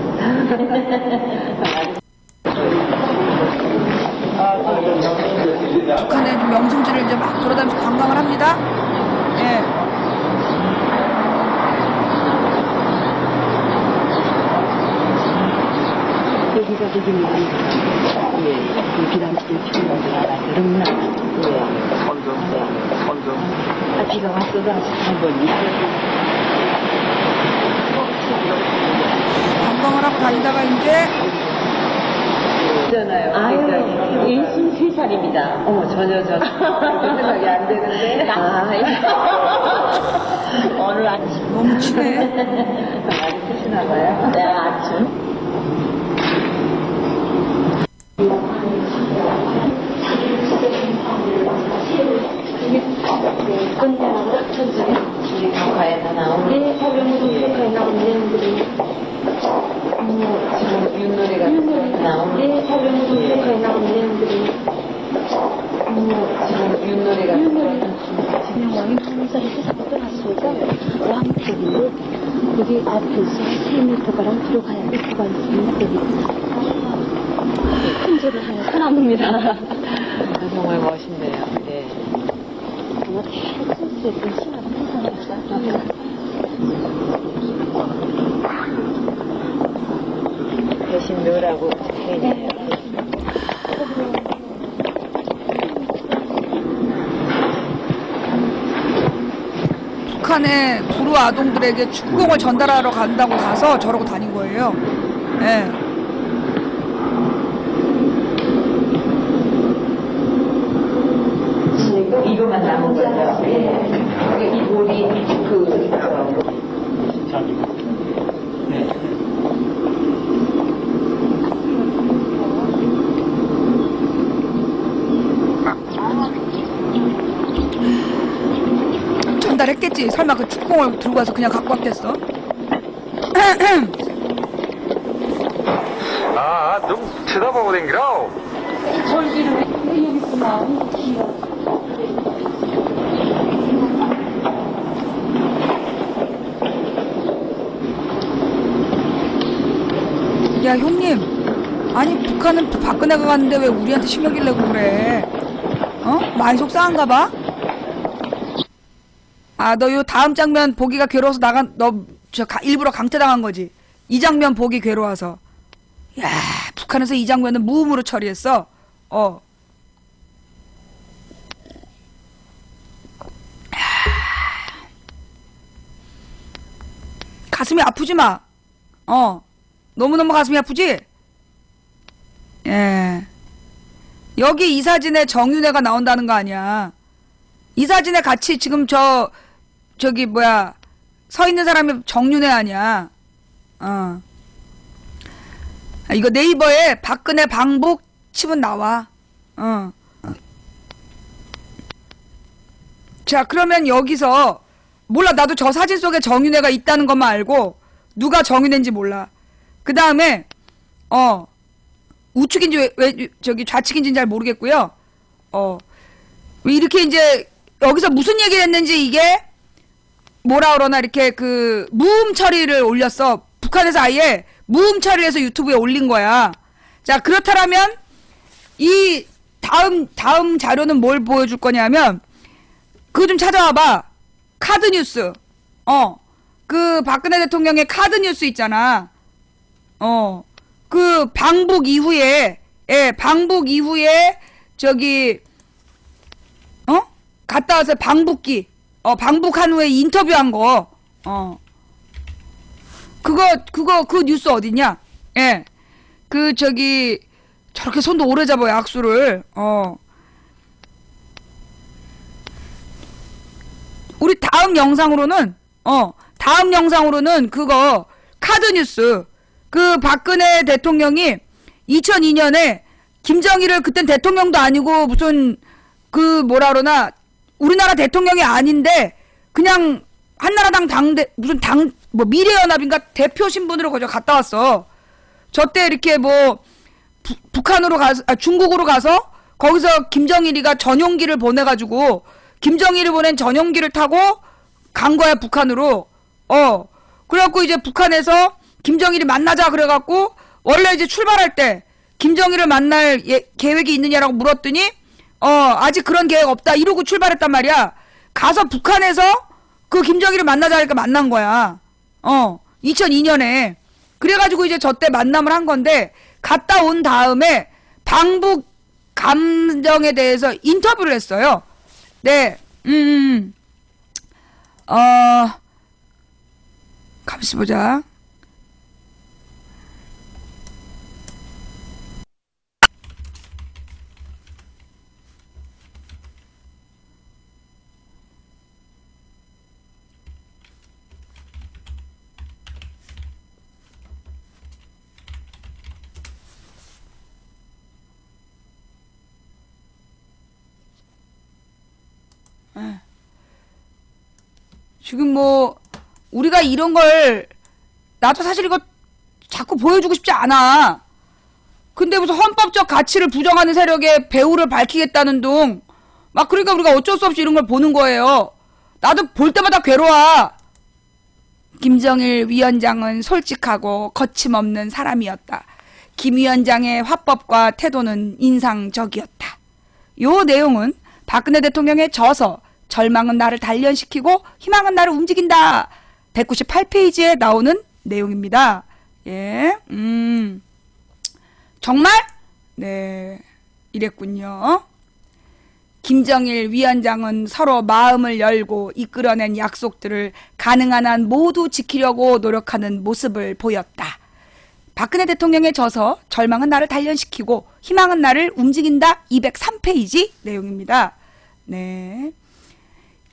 A: 북한의 명승지를 이제 막 돌아다니면서 관광을 합니다.
C: 여기가 되긴 비단지를 치우는 데가 그렇나. 선정. 비가 왔어도 아직 한 번이.
A: 관광을 하고 다니다가 이제
C: 있잖아요. 아유, 63살입니다. 어머, 전혀 생각이 안 되는데. 오늘 아침.
A: 너무 친해.
C: 많이 쓰시나 봐요. 네, 아침. 과에다 나오는 네, 과에 나오는 내용들이 지금 윷놀이가 나오는 네, 과에 나오는 내용들이 지금 윷놀이가
D: 그냥 왕이 항사를 해서 떠났어서 왕택인데 여기 앞에서 3m가량 들어가야 될 수가 있습니다. 여기 큰 절을 하나 떠납니다.
C: 정말 멋있네요. 네.
D: 아마 태국에서 신화가 항상입니다.
C: 대신 넣으라고 해있네요.
A: 북한의 불우 아동들에게 축구공을 전달하러 간다고 가서 저러고 다닌 거예요. 예.
C: 이거만 남은 거죠. 예. 이 볼이
A: 전달했겠지. 설마 그 축구공을 들고 와서 그냥 갖고 왔겠어?
B: 아, 좀 쳐다보고 댕기라.
A: 야, 형님. 아니, 북한은 박근혜가 갔는데 왜 우리한테 신경질 내고 그래? 어? 많이 속상한가 봐? 아, 너 요 다음 장면 보기가 괴로워서 일부러 강퇴당한 거지. 이 장면 보기 괴로워서. 야, 북한에서 이 장면은 무음으로 처리했어. 가슴이 아프지 마. 너무너무 가슴이 아프지? 예. 여기 이 사진에 정윤회가 나온다는 거 아니야. 이 사진에 같이 지금 저기 뭐야 서 있는 사람이 정윤회 아니야. 이거 네이버에 박근혜 방북 치면 나와. 자, 그러면 여기서 몰라. 나도 저 사진 속에 정윤회가 있다는 것만 알고 누가 정윤회인지 몰라. 그 다음에 우측인지 왜 저기 좌측인지는 잘 모르겠고요. 왜 이렇게 이제 여기서 무슨 얘기를 했는지 이게 뭐라 그러나 이렇게 그 무음 처리를 올렸어. 북한에서 아예 무음 처리를 해서 유튜브에 올린 거야. 자, 그렇다면 이 다음 자료는 뭘 보여줄 거냐면 그거 좀 찾아와봐. 카드뉴스. 그 박근혜 대통령의 카드뉴스 있잖아. 그 방북 이후에 방북 이후에 저기 갔다 와서 방북기 방북한 후에 인터뷰한 거 그 뉴스 어디냐? 예. 그 저기 저렇게 손도 오래 잡아요, 악수를. 우리 다음 영상으로는 그거 카드뉴스 그 박근혜 대통령이 2002년에 김정일을 그땐 대통령도 아니고 무슨 그 뭐라 그러나 우리나라 대통령이 아닌데 그냥 한나라당 무슨 뭐 미래연합인가 대표 신분으로 거저 갔다 왔어. 저때 이렇게 뭐 북한으로 가서 중국으로 가서 거기서 김정일이가 전용기를 보내가지고 김정일이 보낸 전용기를 타고 간 거야, 북한으로. 그래갖고 이제 북한에서 김정일이 만나자 그래갖고 원래 이제 출발할 때 김정일을 만날 계획이 있느냐라고 물었더니 아직 그런 계획 없다 이러고 출발했단 말이야. 가서 북한에서 그 김정일을 만나자 하니까 만난 거야. 2002년에. 그래가지고 이제 저때 만남을 한 건데 갔다 온 다음에 방북 감정에 대해서 인터뷰를 했어요. 네. 가만있어 보자. 지금 뭐 우리가 이런 걸 나도 사실 이거 자꾸 보여주고 싶지 않아. 근데 무슨 헌법적 가치를 부정하는 세력의 배후를 밝히겠다는 둥 막 그러니까 우리가 어쩔 수 없이 이런 걸 보는 거예요. 나도 볼 때마다 괴로워. 김정일 위원장은 솔직하고 거침없는 사람이었다. 김 위원장의 화법과 태도는 인상적이었다. 요 내용은 박근혜 대통령의 저서 절망은 나를 단련시키고 희망은 나를 움직인다. 198페이지에 나오는 내용입니다. 예, 정말? 네, 이랬군요. 김정일 위원장은 서로 마음을 열고 이끌어낸 약속들을 가능한 한 모두 지키려고 노력하는 모습을 보였다. 박근혜 대통령의 저서 절망은 나를 단련시키고 희망은 나를 움직인다. 203페이지 내용입니다. 네.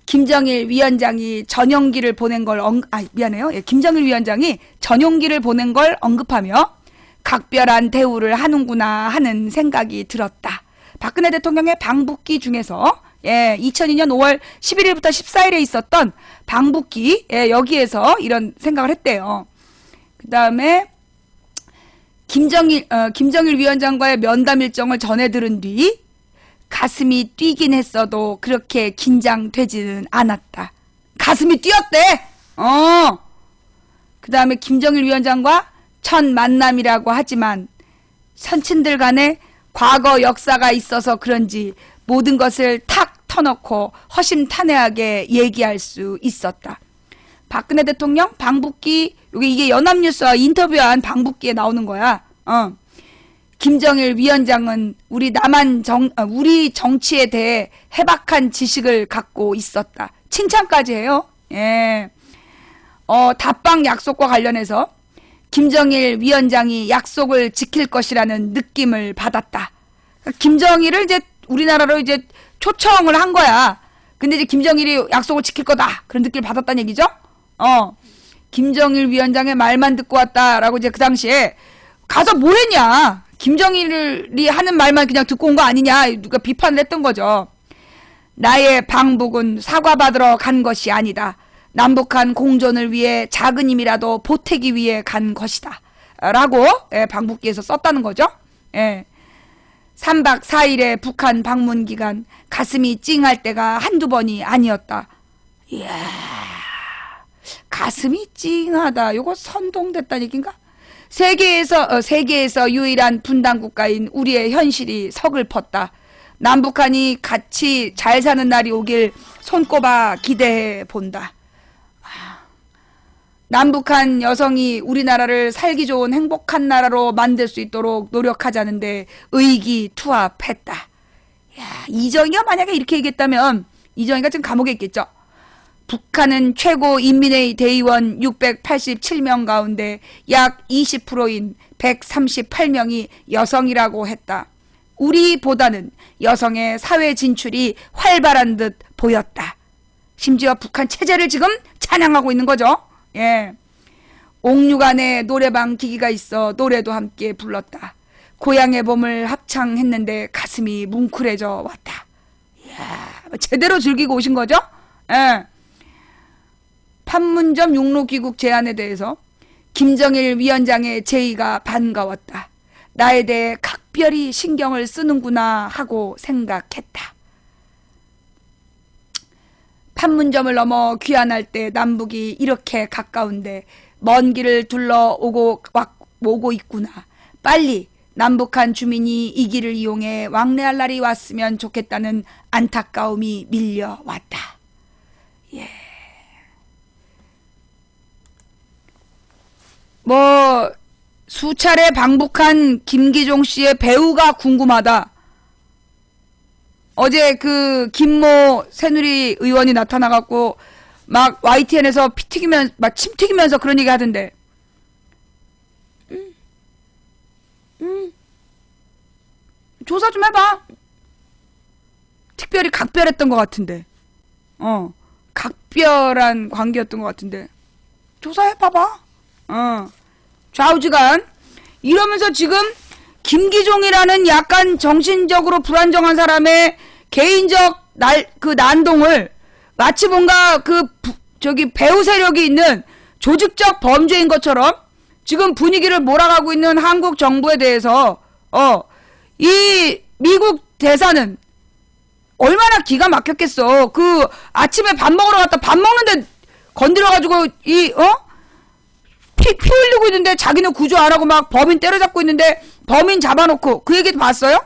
A: 김정일 위원장이 전용기를 보낸 걸 미안해요. 예, 김정일 위원장이 전용기를 보낸 걸 언급하며 각별한 대우를 하는구나 하는 생각이 들었다. 박근혜 대통령의 방북기 중에서 2002년 5월 11일부터 14일에 있었던 방북기 여기에서 이런 생각을 했대요. 그 다음에 김정일 위원장과의 면담 일정을 전해 들은 뒤 가슴이 뛰긴 했어도 그렇게 긴장되지는 않았다. 가슴이 뛰었대. 그 다음에 김정일 위원장과 첫 만남이라고 하지만 선친들 간에 과거 역사가 있어서 그런지 모든 것을 탁 터놓고 허심탄회하게 얘기할 수 있었다. 박근혜 대통령 방북기 이게 연합뉴스와 인터뷰한 방북기에 나오는 거야. 김정일 위원장은 우리 정치에 대해 해박한 지식을 갖고 있었다. 칭찬까지 해요. 예. 답방 약속과 관련해서 김정일 위원장이 약속을 지킬 것이라는 느낌을 받았다. 김정일을 이제 우리나라로 이제 초청을 한 거야. 근데 이제 김정일이 약속을 지킬 거다. 그런 느낌을 받았다는 얘기죠. 김정일 위원장의 말만 듣고 왔다라고 이제 그 당시에 가서 뭐 했냐. 김정일이 하는 말만 그냥 듣고 온 거 아니냐. 누가 비판을 했던 거죠. 나의 방북은 사과받으러 간 것이 아니다. 남북한 공존을 위해 작은 힘이라도 보태기 위해 간 것이다. 라고 방북기에서 썼다는 거죠. 3박 4일의 북한 방문 기간 가슴이 찡할 때가 한두 번이 아니었다. 이야, 가슴이 찡하다. 요거 선동됐다는 얘기인가? 세계에서 유일한 분단 국가인 우리의 현실이 서글펐다. 남북한이 같이 잘 사는 날이 오길 손꼽아 기대해 본다. 남북한 여성이 우리나라를 살기 좋은 행복한 나라로 만들 수 있도록 노력하자는데 의기투합했다. 야, 이정희가 만약에 이렇게 얘기했다면 이정희가 지금 감옥에 있겠죠. 북한은 최고 인민회의 대의원 687명 가운데 약 20%인 138명이 여성이라고 했다. 우리보다는 여성의 사회 진출이 활발한 듯 보였다. 심지어 북한 체제를 지금 찬양하고 있는 거죠. 예. 옥류관에 노래방 기기가 있어 노래도 함께 불렀다. 고향의 봄을 합창했는데 가슴이 뭉클해져 왔다. 이야, 제대로 즐기고 오신 거죠? 예. 판문점 육로귀국 제안에 대해서 김정일 위원장의 제의가 반가웠다. 나에 대해 각별히 신경을 쓰는구나 하고 생각했다. 판문점을 넘어 귀환할 때 남북이 이렇게 가까운데 먼 길을 오고 있구나. 빨리 남북한 주민이 이 길을 이용해 왕래할 날이 왔으면 좋겠다는 안타까움이 밀려왔다. 예. 수차례 방북한 김기종 씨의 배우가 궁금하다. 어제 그 김모 새누리 의원이 나타나갖고 막 YTN에서 침 튀기면서 그런 얘기 하던데. 조사 좀 해봐. 특별히 각별했던 것 같은데. 각별한 관계였던 것 같은데. 조사해봐봐. 좌우지간. 이러면서 지금 김기종이라는 약간 정신적으로 불안정한 사람의 개인적 난동을 마치 뭔가 저기 배후 세력이 있는 조직적 범죄인 것처럼 지금 분위기를 몰아가고 있는 한국 정부에 대해서 이 미국 대사는 얼마나 기가 막혔겠어. 그 아침에 밥 먹으러 갔다 밥 먹는데 건드려가지고 피 흘리고 있는데 자기는 구조 안 하고 막 범인 때려잡고 있는데 범인 잡아놓고 그 얘기 봤어요?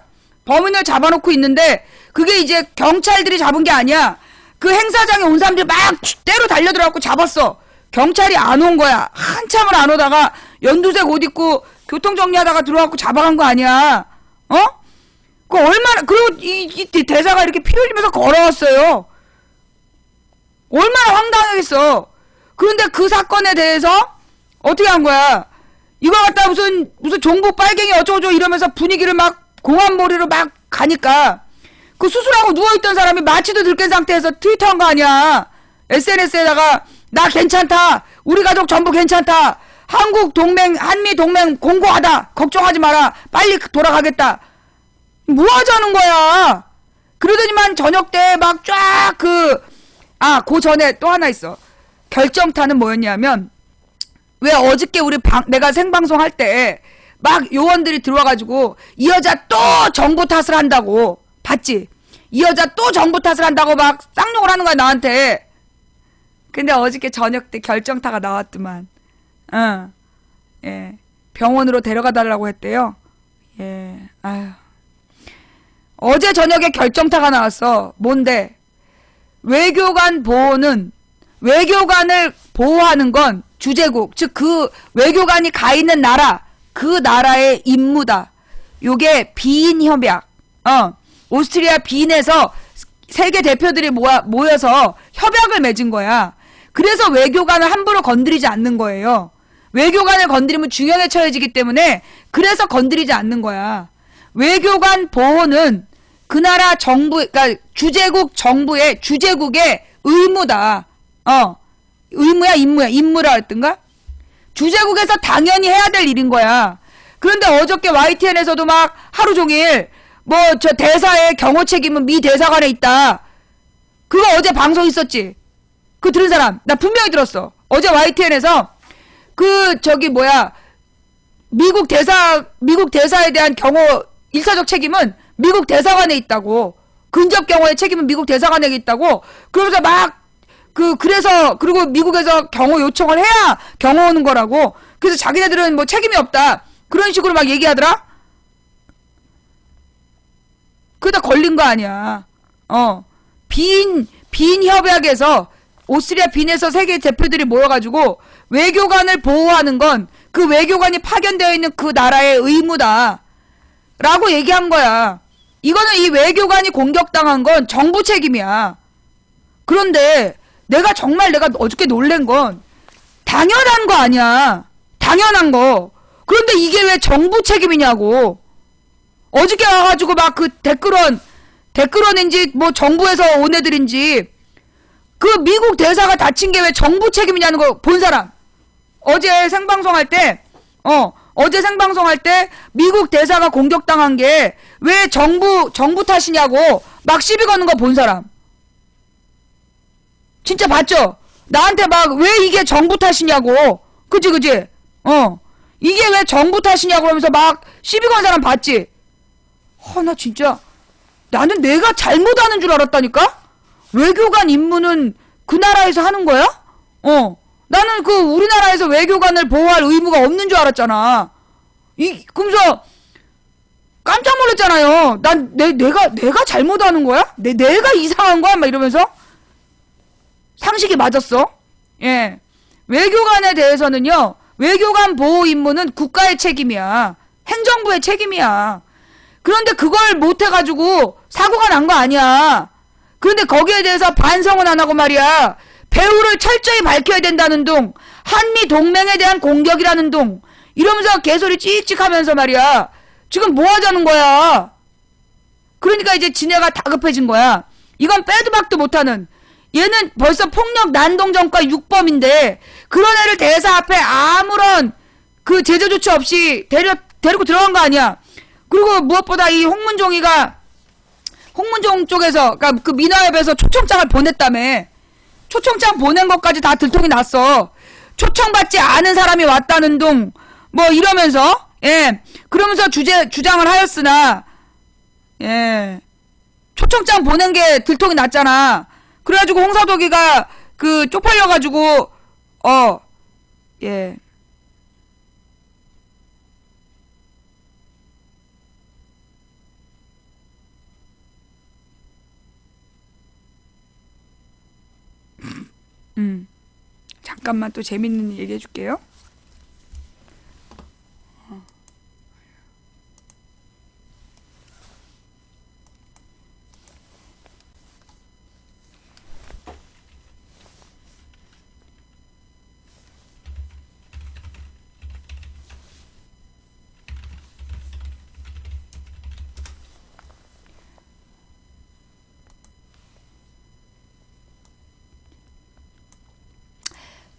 A: 범인을 잡아놓고 있는데 그게 이제 경찰들이 잡은 게 아니야. 그 행사장에 온 사람들이 막 때로 달려들어갖고 잡았어. 경찰이 안 온 거야. 한참을 안 오다가 연두색 옷 입고 교통정리하다가 들어와갖고 잡아간 거 아니야. 그 얼마나, 그리고 이 대사가 이렇게 피 흘리면서 걸어왔어요. 얼마나 황당하겠어. 그런데 그 사건에 대해서 어떻게 한 거야? 이거 갖다 무슨 종북 빨갱이 어쩌고저쩌고 이러면서 분위기를 막 공안몰이로 막 가니까 그 수술하고 누워있던 사람이 마취도 들깬 상태에서 트위터한 거 아니야. SNS에다가 나 괜찮다. 우리 가족 전부 괜찮다. 한국 동맹, 한미 동맹 공고하다. 걱정하지 마라. 빨리 돌아가겠다. 뭐 하자는 거야? 그러더니만 저녁 때 막 쫙 그 전에 또 하나 있어. 결정타는 뭐였냐면, 왜 어저께 내가 생방송 할 때 막 요원들이 들어와가지고 이 여자 또 정부 탓을 한다고. 봤지? 이 여자 또 정부 탓을 한다고 막 쌍욕을 하는 거야, 나한테. 근데 어저께 저녁 때 결정타가 나왔더만. 예. 병원으로 데려가 달라고 했대요. 예. 아휴. 어제 저녁에 결정타가 나왔어. 뭔데? 외교관 보호는, 외교관을 보호하는 건 주재국, 즉 그 외교관이 가 있는 나라, 그 나라의 임무다. 요게 비인 협약. 오스트리아 빈에서 세계 대표들이 모여서 협약을 맺은 거야. 그래서 외교관을 함부로 건드리지 않는 거예요. 외교관을 건드리면 중형에 처해지기 때문에 그래서 건드리지 않는 거야. 외교관 보호는 그 나라 정부, 그러니까 주재국 정부의, 주재국의 의무다. 의무야, 임무라 했던가? 주재국에서 당연히 해야 될 일인 거야. 그런데 어저께 YTN에서도 막 하루 종일 저 대사의 경호 책임은 미 대사관에 있다. 그거 어제 방송 있었지? 그거 들은 사람? 나 분명히 들었어. 어제 YTN에서 미국 대사에 대한 경호 일차적 책임은 미국 대사관에 있다고. 근접 경호의 책임은 미국 대사관에 있다고. 그러면서 그리고 미국에서 경호 요청을 해야 경호 오는 거라고. 그래서 자기네들은 뭐 책임이 없다. 그런 식으로 막 얘기하더라? 그러다 걸린 거 아니야. 빈 협약에서, 오스트리아 빈에서 세계 대표들이 모여가지고 외교관을 보호하는 건 그 외교관이 파견되어 있는 그 나라의 의무다. 라고 얘기한 거야. 이거는 이 외교관이 공격당한 건 정부 책임이야. 그런데 내가 어저께 놀란 건 당연한 거 아니야. 당연한 거. 그런데 이게 왜 정부 책임이냐고. 어저께 와가지고 막 그 댓글원인지 뭐 정부에서 온 애들인지 그 미국 대사가 다친 게 왜 정부 책임이냐는 거 본 사람. 어제 생방송할 때 미국 대사가 공격당한 게 왜 정부 탓이냐고 막 시비 거는 거 본 사람. 진짜 봤죠? 나한테 막 왜 이게 정부 탓이냐고. 그치? 이게 왜 정부 탓이냐고 하면서 막 시비 거는 사람 봤지? 나 진짜 나는 내가 잘못하는 줄 알았다니까? 외교관 임무는 그 나라에서 하는 거야? 나는 우리나라에서 외교관을 보호할 의무가 없는 줄 알았잖아. 그러면서 깜짝 놀랐잖아요. 내가 잘못하는 거야? 내가 이상한 거야? 막 이러면서. 상식이 맞았어. 예. 외교관에 대해서는요, 외교관 보호 임무는 국가의 책임이야. 행정부의 책임이야. 그런데 그걸 못해가지고 사고가 난 거 아니야. 그런데 거기에 대해서 반성은 안 하고 말이야. 배후를 철저히 밝혀야 된다는 둥, 한미 동맹에 대한 공격이라는 둥, 이러면서 개소리 찍찍 하면서 말이야. 지금 뭐 하자는 거야. 그러니까 이제 지네가 다급해진 거야. 이건 빼도 박도 못하는. 얘는 벌써 폭력 난동전과 6범인데 그런 애를 대사 앞에 아무런 제재 조치 없이 데리고 들어간 거 아니야. 그리고 무엇보다 이 홍문종 쪽에서, 그러니까 그 민화협에서 초청장을 보냈다며. 초청장 보낸 것까지 다 들통이 났어. 초청받지 않은 사람이 왔다는 둥, 뭐 이러면서, 예, 그러면서 주장을 하였으나, 예, 초청장 보낸 게 들통이 났잖아. 그래가지고 홍사덕이가 그 쪽팔려가지고, 예. 잠깐만 또 재밌는 얘기 해줄게요.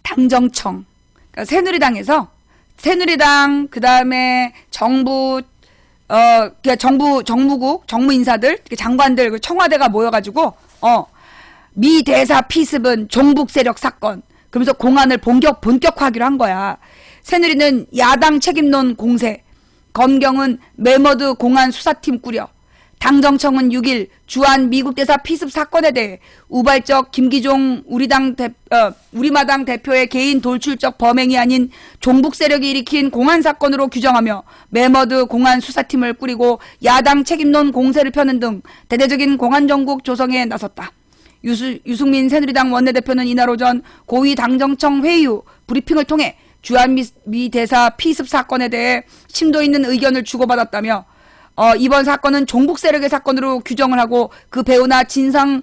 A: 당정청, 그러니까 새누리당 그 다음에 정부 정무국 정무 인사들 장관들 청와대가 모여가지고 미 대사 피습은 종북 세력 사건 그러면서 공안을 본격화하기로 한 거야. 새누리는 야당 책임론 공세, 검경은 매머드 공안 수사팀 꾸려. 당정청은 6일 주한 미국 대사 피습 사건에 대해 우발적 김기종 우리마당 대표의 개인 돌출적 범행이 아닌 종북 세력이 일으킨 공안 사건으로 규정하며 매머드 공안 수사팀을 꾸리고 야당 책임론 공세를 펴는 등 대대적인 공안 정국 조성에 나섰다. 유승민 새누리당 원내대표는 이날 오전 고위 당정청 회의 후 브리핑을 통해 주한 미 대사 피습 사건에 대해 심도 있는 의견을 주고받았다며 이번 사건은 종북 세력의 사건으로 규정을 하고 그 배후나 진상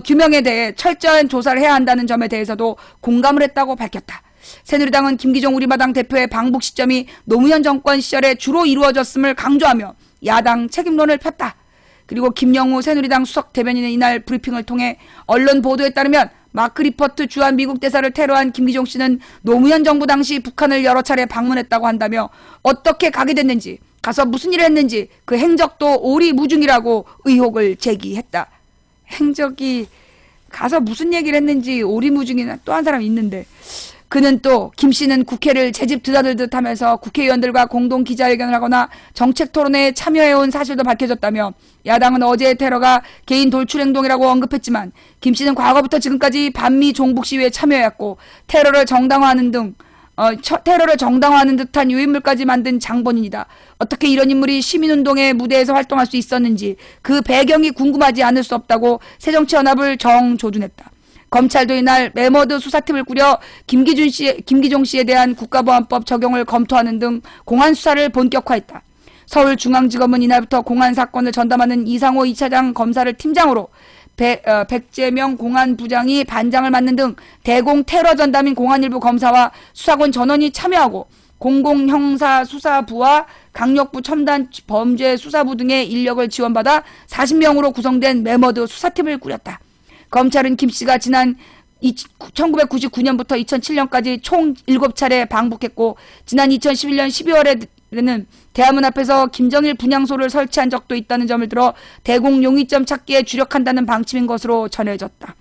A: 규명에 대해 철저한 조사를 해야 한다는 점에 대해서도 공감을 했다고 밝혔다. 새누리당은 김기종 우리마당 대표의 방북 시점이 노무현 정권 시절에 주로 이루어졌음을 강조하며 야당 책임론을 폈다. 그리고 김영우 새누리당 수석 대변인은 이날 브리핑을 통해 언론 보도에 따르면 마크 리퍼트 주한 미국 대사를 테러한 김기종 씨는 노무현 정부 당시 북한을 여러 차례 방문했다고 한다며 어떻게 가게 됐는지 가서 무슨 일을 했는지 그 행적도 오리무중이라고 의혹을 제기했다. 행적이 가서 무슨 얘기를 했는지 오리무중이나 또 한 사람이 있는데 그는 또 김 씨는 국회를 제집 드나들듯 하면서 국회의원들과 공동 기자회견을 하거나 정책 토론회에 참여해온 사실도 밝혀졌다며 야당은 어제의 테러가 개인 돌출 행동이라고 언급했지만 김 씨는 과거부터 지금까지 반미 종북 시위에 참여해왔고 테러를 정당화하는 듯한 유인물까지 만든 장본인이다. 어떻게 이런 인물이 시민운동의 무대에서 활동할 수 있었는지 그 배경이 궁금하지 않을 수 없다고 새정치연합을 정조준했다. 검찰도 이날 매머드 수사팀을 꾸려 김기종 씨에 대한 국가보안법 적용을 검토하는 등 공안 수사를 본격화했다. 서울중앙지검은 이날부터 공안 사건을 전담하는 이상호 2차장 검사를 팀장으로 백재명 공안부장이 반장을 맡는 등 대공 테러 전담인 공안일부 검사와 수사권 전원이 참여하고 공공형사수사부와 강력부 첨단 범죄수사부 등의 인력을 지원받아 40명으로 구성된 매머드 수사팀을 꾸렸다. 검찰은 김 씨가 지난 1999년부터 2007년까지 총 7차례 방북했고 지난 2011년 12월에는 대화문 앞에서 김정일 분향소를 설치한 적도 있다는 점을 들어 대공 용의점 찾기에 주력한다는 방침인 것으로 전해졌다.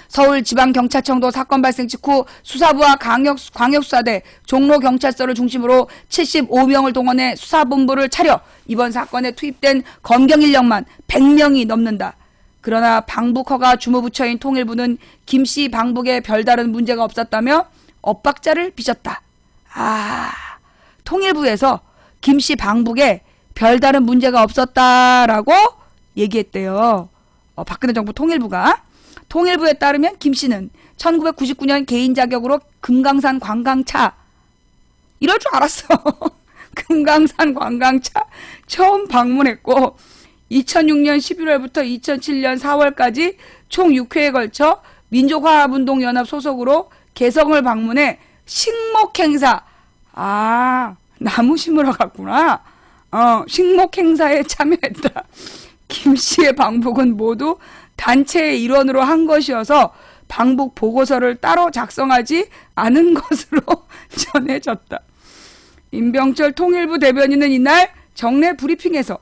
A: 서울지방경찰청도 사건 발생 직후 수사부와 광역수사대, 종로경찰서를 중심으로 75명을 동원해 수사본부를 차려 이번 사건에 투입된 검경 인력만 100명이 넘는다. 그러나 방북 허가 주무부처인 통일부는 김 씨 방북에 별다른 문제가 없었다며 엇박자를 빚었다. 통일부에서 김 씨 방북에 별다른 문제가 없었다라고 얘기했대요. 박근혜 정부 통일부가. 통일부에 따르면 김 씨는 1999년 개인 자격으로 금강산 관광차 이럴 줄 알았어. 금강산 관광차 처음 방문했고 2006년 11월부터 2007년 4월까지 총 6회에 걸쳐 민족화합운동연합 소속으로 개성을 방문해 식목행사 나무 심으러 갔구나. 식목행사에 참여했다. 김 씨의 방북은 모두 단체의 일원으로 한 것이어서 방북 보고서를 따로 작성하지 않은 것으로 전해졌다. 임병철 통일부 대변인은 이날 정례 브리핑에서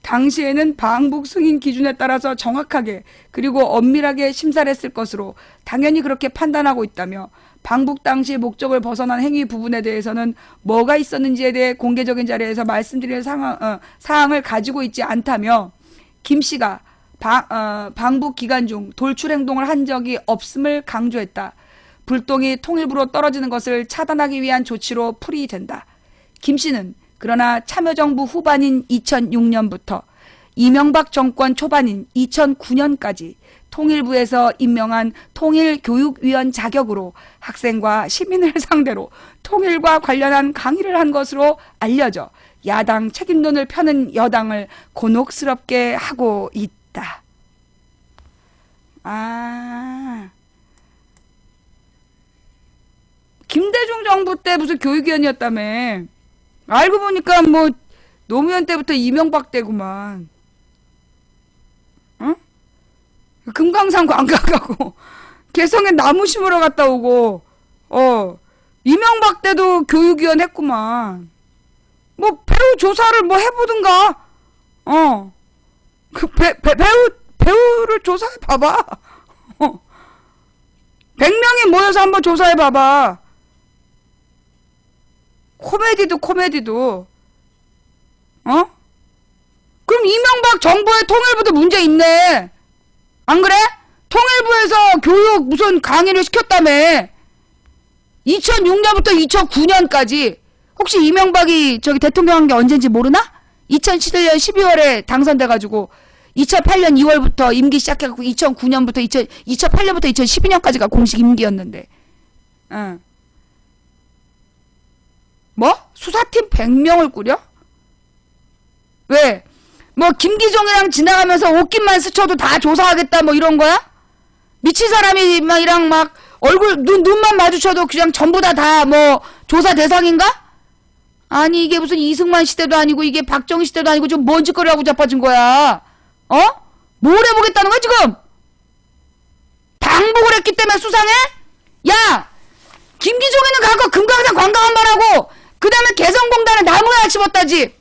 A: 당시에는 방북 승인 기준에 따라서 정확하게 그리고 엄밀하게 심사를 했을 것으로 당연히 그렇게 판단하고 있다며 방북 당시 목적을 벗어난 행위 부분에 대해서는 뭐가 있었는지에 대해 공개적인 자리에서 말씀드릴 사항을 가지고 있지 않다며 김 씨가 방북 기간 중 돌출 행동을 한 적이 없음을 강조했다. 불똥이 통일부로 떨어지는 것을 차단하기 위한 조치로 풀이된다. 김 씨는 그러나 참여정부 후반인 2006년부터 이명박 정권 초반인 2009년까지 통일부에서 임명한 통일교육위원 자격으로 학생과 시민을 상대로 통일과 관련한 강의를 한 것으로 알려져 야당 책임론을 펴는 여당을 곤혹스럽게 하고 있다. 김대중 정부 때 무슨 교육위원이었다며. 알고 보니까 뭐 노무현 때부터 이명박 때구만. 응? 금강산 관광하고 개성에 나무 심으러 갔다 오고 이명박 때도 교육위원 했구만. 뭐 배우 조사를 뭐 해보든가. 그 배우를 조사해 봐봐. 100명이 모여서 한번 조사해 봐봐. 코미디도 그럼 이명박 정부의 통일부도 문제 있네. 안 그래? 통일부에서 교육 무슨 강의를 시켰다며. 2006년부터 2009년까지. 혹시 이명박이 저기 대통령 한 게 언젠지 모르나? 2011년 12월에 당선돼가지고 2008년 2월부터 임기 시작해갖고 2008년부터 2012년까지가 공식 임기였는데. 뭐? 수사팀 100명을 꾸려? 왜? 뭐 김기종이랑 지나가면서 옷깃만 스쳐도 다 조사하겠다 뭐 이런 거야? 미친 사람이 막이랑 막 얼굴 눈만 마주쳐도 그냥 전부 다 뭐 조사 대상인가? 아니 이게 무슨 이승만 시대도 아니고 이게 박정희 시대도 아니고 좀 뭔 짓거리 하고 자빠진 거야? 뭘 해보겠다는 거야 지금? 방북을 했기 때문에 수상해? 야! 김기종이는 가고 금강산 관광 한번 하고 그 다음에 개성공단에 나무 하나 집었다지.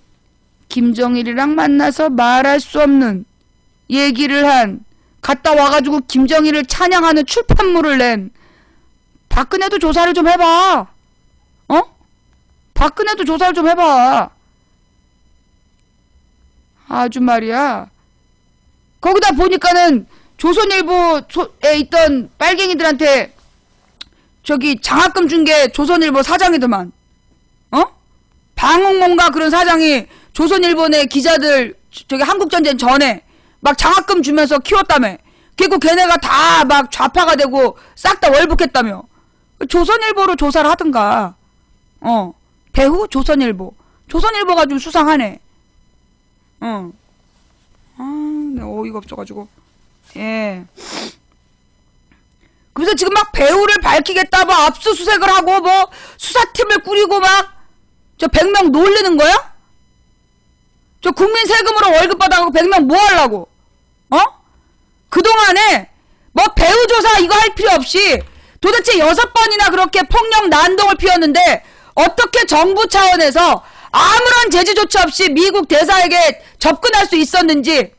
A: 김정일이랑 만나서 말할 수 없는 얘기를 한, 갔다 와가지고 김정일을 찬양하는 출판물을 낸 박근혜도 조사를 좀 해봐. 박근혜도 조사를 좀 해봐. 아주 말이야. 거기다 보니까는 조선일보에 있던 빨갱이들한테 저기 장학금 준 게 조선일보 사장이더만. 방홍mon가 그런 사장이 조선일보 내 기자들 저기 한국전쟁 전에 막 장학금 주면서 키웠다며. 그리고 걔네가 다 막 좌파가 되고 싹 다 월북했다며. 조선일보로 조사를 하든가. 배후 조선일보가 좀 수상하네. 내가 어이가 없어가지고. 예. 그래서 지금 막 배우를 밝히겠다, 뭐 압수수색을 하고, 뭐 수사팀을 꾸리고 막 저 100명 놀리는 거야? 저 국민 세금으로 월급 받아가고 100명 뭐 하려고? 그동안에 뭐 배우 조사 이거 할 필요 없이 도대체 6번이나 그렇게 폭력 난동을 피웠는데 어떻게 정부 차원에서 아무런 제재 조치 없이 미국 대사에게 접근할 수 있었는지,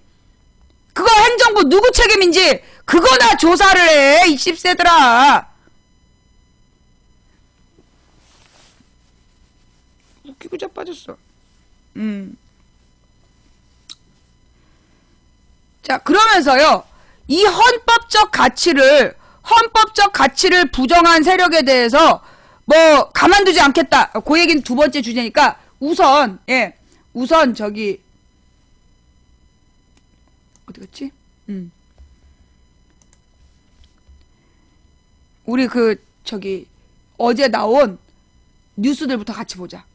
A: 그거 행정부 누구 책임인지 그거나 조사를 해, 이 씹새들아. 웃기고 자빠졌어. 자, 그러면서요, 이 헌법적 가치를 부정한 세력에 대해서 뭐 가만두지 않겠다. 그 얘기는 두 번째 주제니까 우선 저기 어디 갔지? 우리 저기 어제 나온 뉴스들부터 같이 보자.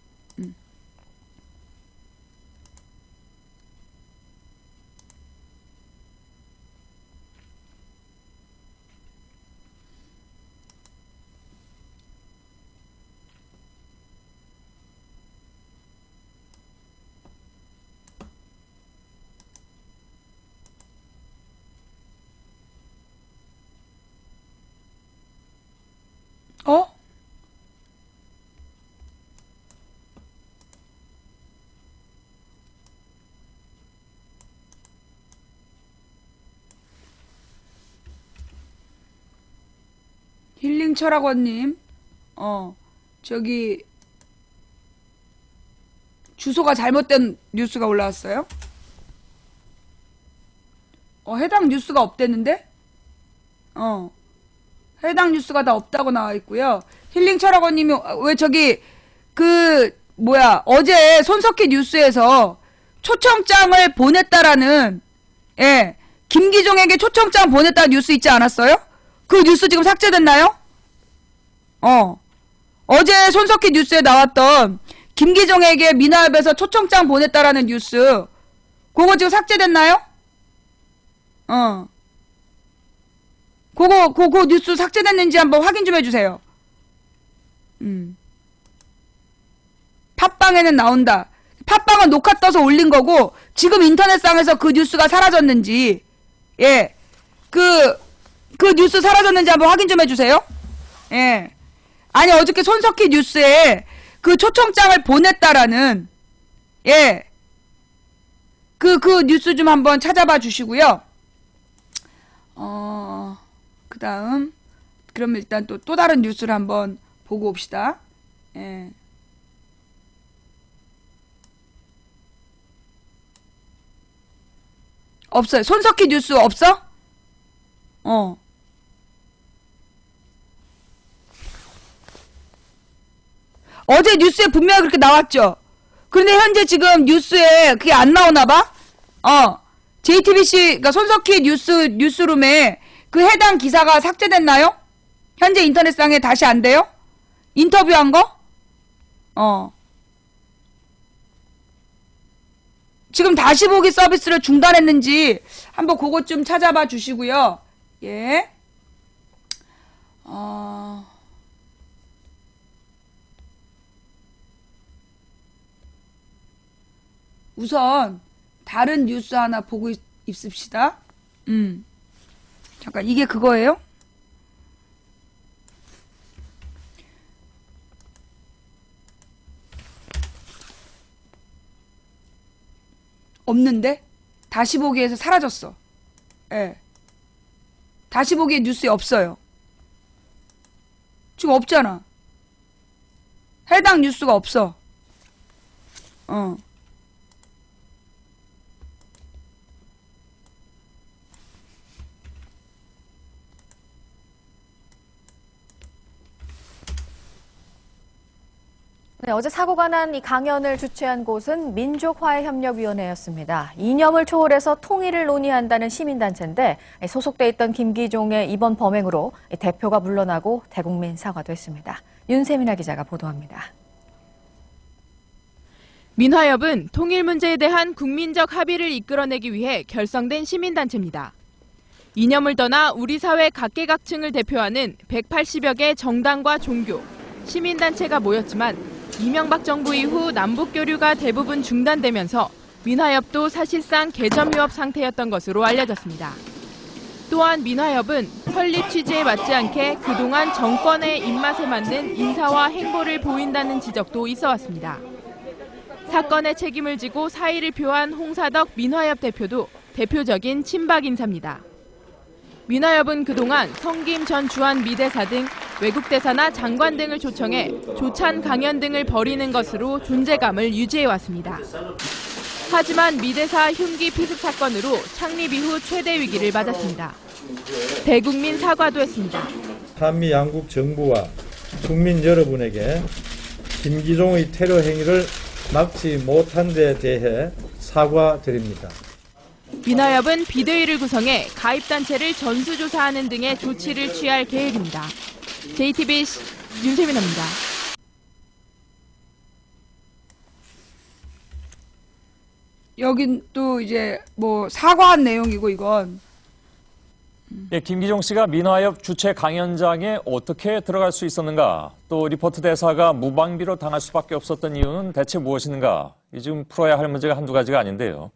A: 힐링 철학원님, 저기, 주소가 잘못된 뉴스가 올라왔어요? 해당 뉴스가 없댔는데? 해당 뉴스가 다 없다고 나와 있고요. 힐링 철학원님이, 왜 저기, 어제 손석희 뉴스에서 초청장을 보냈다라는, 예, 김기종에게 초청장 보냈다는 뉴스 있지 않았어요? 그 뉴스 지금 삭제됐나요? 어제 손석희 뉴스에 나왔던 김기종에게 민화협에서 초청장 보냈다라는 뉴스, 그거 지금 삭제됐나요? 그거 뉴스 삭제됐는지 한번 확인 좀 해주세요. 팟빵에는 나온다. 팟빵은 녹화 떠서 올린 거고, 지금 인터넷상에서 그 뉴스가 사라졌는지, 예, 그 뉴스 사라졌는지 한번 확인 좀 해주세요. 예. 아니, 어저께 손석희 뉴스에 그 초청장을 보냈다라는, 예, 그 뉴스 좀 한번 찾아봐 주시고요. 그 다음, 그럼 일단 또 다른 뉴스를 한번 보고 옵시다. 예. 없어요. 손석희 뉴스 없어? 어제 뉴스에 분명히 그렇게 나왔죠. 그런데 현재 지금 뉴스에 그게 안 나오나 봐? JTBC, 그러니까 손석희 뉴스룸에 그 해당 기사가 삭제됐나요? 현재 인터넷상에 다시 안 돼요? 인터뷰한 거? 지금 다시 보기 서비스를 중단했는지 한번 그것 좀 찾아봐 주시고요. 예. 우선 다른 뉴스 하나 보고 있읍시다. 잠깐, 이게 그거예요? 없는데? 다시 보기에서 사라졌어. 예. 다시 보기에 뉴스에 없어요. 지금 없잖아. 해당 뉴스가 없어.
E: 네, 어제 사고가 난 이 강연을 주최한 곳은 민족화해협력위원회였습니다. 이념을 초월해서 통일을 논의한다는 시민단체인데 소속돼 있던 김기종의 이번 범행으로 대표가 물러나고 대국민 사과도 했습니다. 윤세민아 기자가 보도합니다.
F: 민화협은 통일 문제에 대한 국민적 합의를 이끌어내기 위해 결성된 시민단체입니다. 이념을 떠나 우리 사회 각계각층을 대표하는 180여 개 정당과 종교, 시민단체가 모였지만 이명박 정부 이후 남북 교류가 대부분 중단되면서 민화협도 사실상 개점유업 상태였던 것으로 알려졌습니다. 또한 민화협은 설립 취지에 맞지 않게 그동안 정권의 입맛에 맞는 인사와 행보를 보인다는 지적도 있어 왔습니다. 사건의 책임을 지고 사의를 표한 홍사덕 민화협 대표도 대표적인 친박 인사입니다. 민화협은 그동안 성김 전 주한 미대사 등 외국 대사나 장관 등을 초청해 조찬 강연 등을 벌이는 것으로 존재감을 유지해왔습니다. 하지만 미대사 흉기 피습 사건으로 창립 이후 최대 위기를 맞았습니다. 대국민 사과도 했습니다.
G: 한미 양국 정부와 국민 여러분에게 김기종의 테러 행위를 막지 못한 데 대해 사과드립니다.
F: 민화협은 비대위를 구성해 가입단체를 전수조사하는 등의 조치를 취할 계획입니다. JTBC 윤세민입니다.
A: 여긴 또 이제 뭐 사과한 내용이고 이건.
H: 예, 김기종 씨가 민화협 주최 강연장에 어떻게 들어갈 수 있었는가? 또 리포트 대사가 무방비로 당할 수밖에 없었던 이유는 대체 무엇인가? 지금 풀어야 할 문제가 한두 가지가 아닌데요.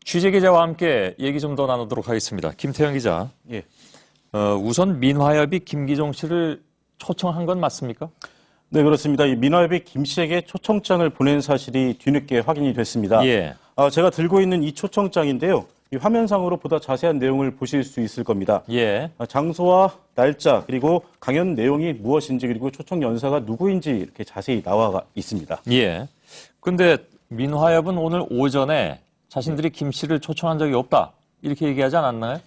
H: 취재 기자와 함께 얘기 좀 더 나누도록 하겠습니다. 김태형 기자.
I: 예.
H: 우선 민화협이 김기종 씨를 초청한 건 맞습니까?
I: 네, 그렇습니다. 이 민화협이 김 씨에게 초청장을 보낸 사실이 뒤늦게 확인이 됐습니다.
H: 예.
I: 제가 들고 있는 이 초청장인데요. 이 화면상으로 보다 자세한 내용을 보실 수 있을 겁니다.
H: 예.
I: 장소와 날짜 그리고 강연 내용이 무엇인지 그리고 초청 연사가 누구인지 이렇게 자세히 나와 있습니다.
H: 예. 근데 민화협은 오늘 오전에 자신들이 김 씨를 초청한 적이 없다. 이렇게 얘기하지 않았나요?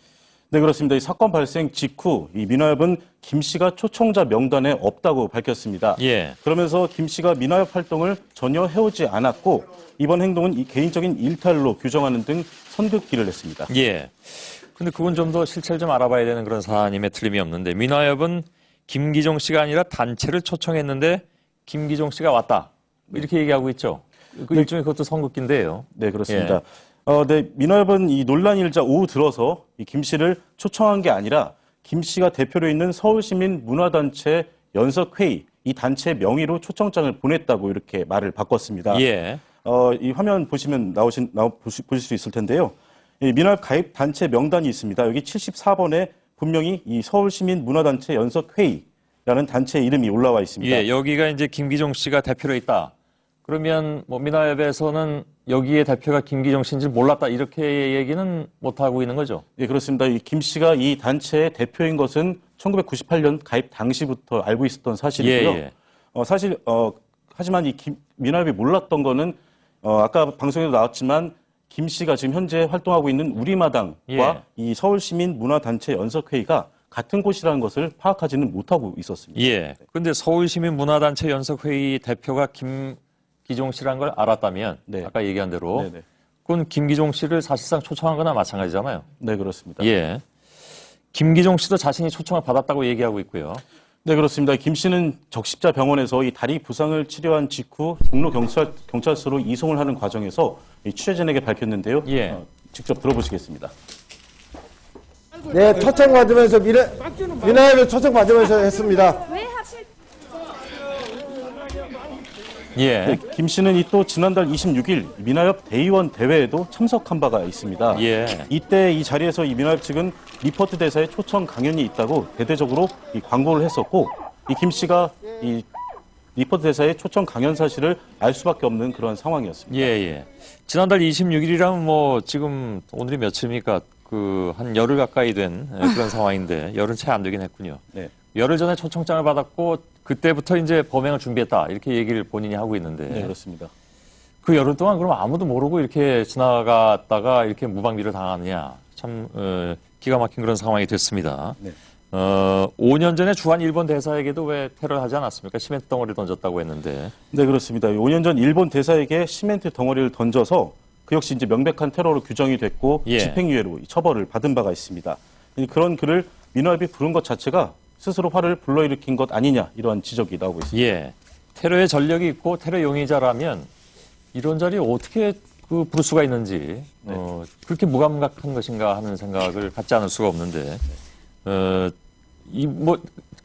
I: 네, 그렇습니다. 이 사건 발생 직후 이 민화협은 김 씨가 초청자 명단에 없다고 밝혔습니다.
H: 예.
I: 그러면서 김 씨가 민화협 활동을 전혀 해오지 않았고 이번 행동은 이 개인적인 일탈로 규정하는 등 선긋기를 했습니다.
H: 예. 근데 그건 좀 더 실체를 좀 알아봐야 되는 그런 사안임에 틀림이 없는데 민화협은 김기종 씨가 아니라 단체를 초청했는데 김기종 씨가 왔다. 이렇게 얘기하고 있죠. 그 일종의 그것도 선긋기인데요.
I: 네, 그렇습니다.
H: 예.
I: 네, 민화협은 이 논란이 일자 오후 들어서 이 김 씨를 초청한 게 아니라 김 씨가 대표로 있는 서울시민 문화단체 연석회의 이 단체 명의로 초청장을 보냈다고 이렇게 말을 바꿨습니다.
H: 예.
I: 이 화면 보시면 보실 수 있을 텐데요. 이 민화협 가입 단체 명단이 있습니다. 여기 74번에 분명히 이 서울시민 문화단체 연석회의라는 단체 이름이 올라와 있습니다.
H: 예, 여기가 이제 김기종 씨가 대표로 있다. 그러면 뭐 민화협에서는 여기에 대표가 김기종 씨인지 몰랐다 이렇게 얘기는 못 하고 있는 거죠?
I: 예, 그렇습니다. 이 김 씨가 이 단체의 대표인 것은 1998년 가입 당시부터 알고 있었던 사실이고요.
H: 예, 예.
I: 하지만 이 민화협이 몰랐던 거는 아까 방송에도 나왔지만 김 씨가 지금 현재 활동하고 있는 우리마당과
H: 예.
I: 이 서울시민 문화단체 연석회의가 같은 곳이라는 것을 파악하지는 못하고 있었습니다.
H: 예. 근데 서울시민문화단체 연석회의 대표가 김기종 씨라는 걸 알았다면
I: 네.
H: 아까 얘기한 대로
I: 네네.
H: 그건 김기종 씨를 사실상 초청한 거나 마찬가지잖아요.
I: 네, 그렇습니다.
H: 예. 김기종 씨도 자신이 초청을 받았다고 얘기하고 있고요.
I: 네, 그렇습니다. 김 씨는 적십자 병원에서 이 다리 부상을 치료한 직후 종로 경찰서로 이송을 하는 과정에서 이 취재진에게 밝혔는데요.
H: 예.
I: 직접 들어보시겠습니다.
J: 네, 초청 받으면서 민화협에 초청 받으면서 했습니다.
H: 예.
I: 네, 김 씨는 또 지난달 26일 민화협 대의원 대회에도 참석한 바가 있습니다.
H: 예.
I: 이때 이 자리에서 이 민화협 측은 리포트 대사의 초청 강연이 있다고 대대적으로 이 광고를 했었고 이 김 씨가 이 리포트 대사의 초청 강연 사실을 알 수밖에 없는 그런 상황이었습니다.
H: 예, 예. 지난달 26일이라면 뭐 지금 오늘이 며칠입니까? 한 열흘 가까이 된 그런 상황인데 열흘 채 안 되긴 했군요.
I: 네.
H: 열흘 전에 초청장을 받았고 그때부터 이제 범행을 준비했다 이렇게 얘기를 본인이 하고 있는데
I: 네, 그렇습니다.
H: 그 열흘 동안 그럼 아무도 모르고 이렇게 지나갔다가 이렇게 무방비를 당하느냐 참 기가 막힌 그런 상황이 됐습니다.
I: 네.
H: 5년 전에 주한 일본 대사에게도 왜 테러를 하지 않았습니까? 시멘트 덩어리를 던졌다고 했는데.
I: 네, 그렇습니다. 5년 전 일본 대사에게 시멘트 덩어리를 던져서 그 역시 이제 명백한 테러로 규정이 됐고
H: 예.
I: 집행유예로 처벌을 받은 바가 있습니다. 그런 글을 민화협이 부른 것 자체가 스스로 화를 불러일으킨 것 아니냐 이러한 지적이 나오고 있습니다.
H: 예. 테러의 전력이 있고 테러 용의자라면 이런 자리에 어떻게 부를 수가 있는지 그렇게 무감각한 것인가 하는 생각을 갖지 않을 수가 없는데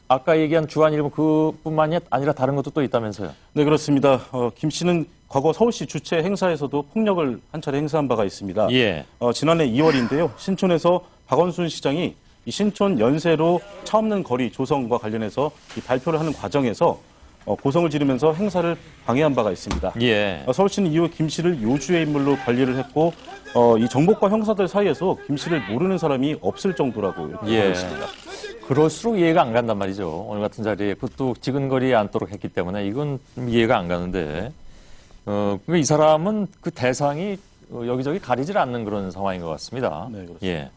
H: 아까 얘기한 주한일보 그뿐만이 아니라 다른 것도 또 있다면서요?
I: 네, 그렇습니다. 김 씨는 과거 서울시 주최 행사에서도 폭력을 한 차례 행사한 바가 있습니다.
H: 예.
I: 지난해 2월인데요. 신촌에서 박원순 시장이 이 신촌 연세로 차 없는 거리 조성과 관련해서 이 발표를 하는 과정에서 고성을 지르면서 행사를 방해한 바가 있습니다.
H: 예.
I: 서울시는 이후 김 씨를 요주의 인물로 관리를 했고 이 정복과 형사들 사이에서 김 씨를 모르는 사람이 없을 정도라고 이렇게
H: 예.
I: 있습니다.
H: 그럴수록 이해가 안 간단 말이죠. 오늘 같은 자리에 그것도 지근거리에 앉도록 했기 때문에 이건 좀 이해가 안 가는데 그러니까 이 사람은 그 대상이 여기저기 가리질 않는 그런 상황인 것 같습니다.
I: 네, 그렇습니다.
H: 예.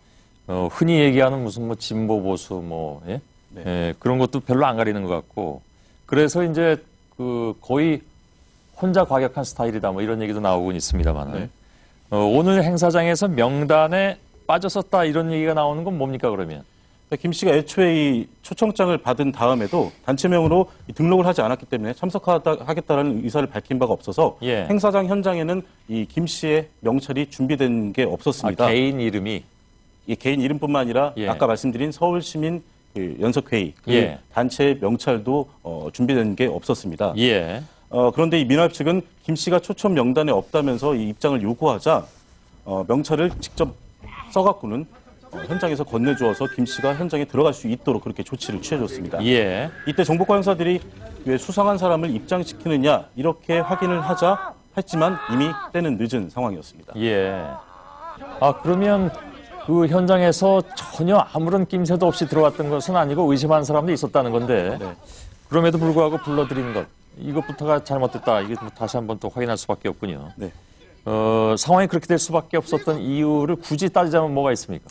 H: 흔히 얘기하는 무슨 뭐 진보 보수 예?
I: 네.
H: 예, 그런 것도 별로 안 가리는 것 같고 그래서 이제 거의 혼자 과격한 스타일이다 뭐 이런 얘기도 나오곤 있습니다만
I: 네.
H: 오늘 행사장에서 명단에 빠졌었다 이런 얘기가 나오는 건 뭡니까 그러면?
I: 김 씨가 애초에 이 초청장을 받은 다음에도 단체명으로 등록을 하지 않았기 때문에 참석하겠다라는 의사를 밝힌 바가 없어서
H: 예.
I: 행사장 현장에는 이 김 씨의 명찰이 준비된 게 없었습니다.
H: 개인 이름이?
I: 이 개인 이름뿐만 아니라
H: 예.
I: 아까 말씀드린 서울시민 연석회의
H: 예.
I: 단체 명찰도 준비된 게 없었습니다.
H: 예.
I: 그런데 이 민화협 측은 김 씨가 초청 명단에 없다면서 이 입장을 요구하자 명찰을 직접 써갖고는 현장에서 건네주어서 김 씨가 현장에 들어갈 수 있도록 그렇게 조치를 취해줬습니다.
H: 예.
I: 이때 정보과 형사들이 왜 수상한 사람을 입장시키느냐 이렇게 확인을 하자 했지만 이미 때는 늦은 상황이었습니다.
H: 예. 아, 그러면 그 현장에서 전혀 아무런 낌새도 없이 들어왔던 것은 아니고 의심하는 사람도 있었다는 건데
I: 네.
H: 그럼에도 불구하고 불러들이는 것 이것부터가 잘못됐다. 이게 다시 한번 또 확인할 수밖에 없군요.
I: 네.
H: 상황이 그렇게 될 수밖에 없었던 이유를 굳이 따지자면 뭐가 있습니까?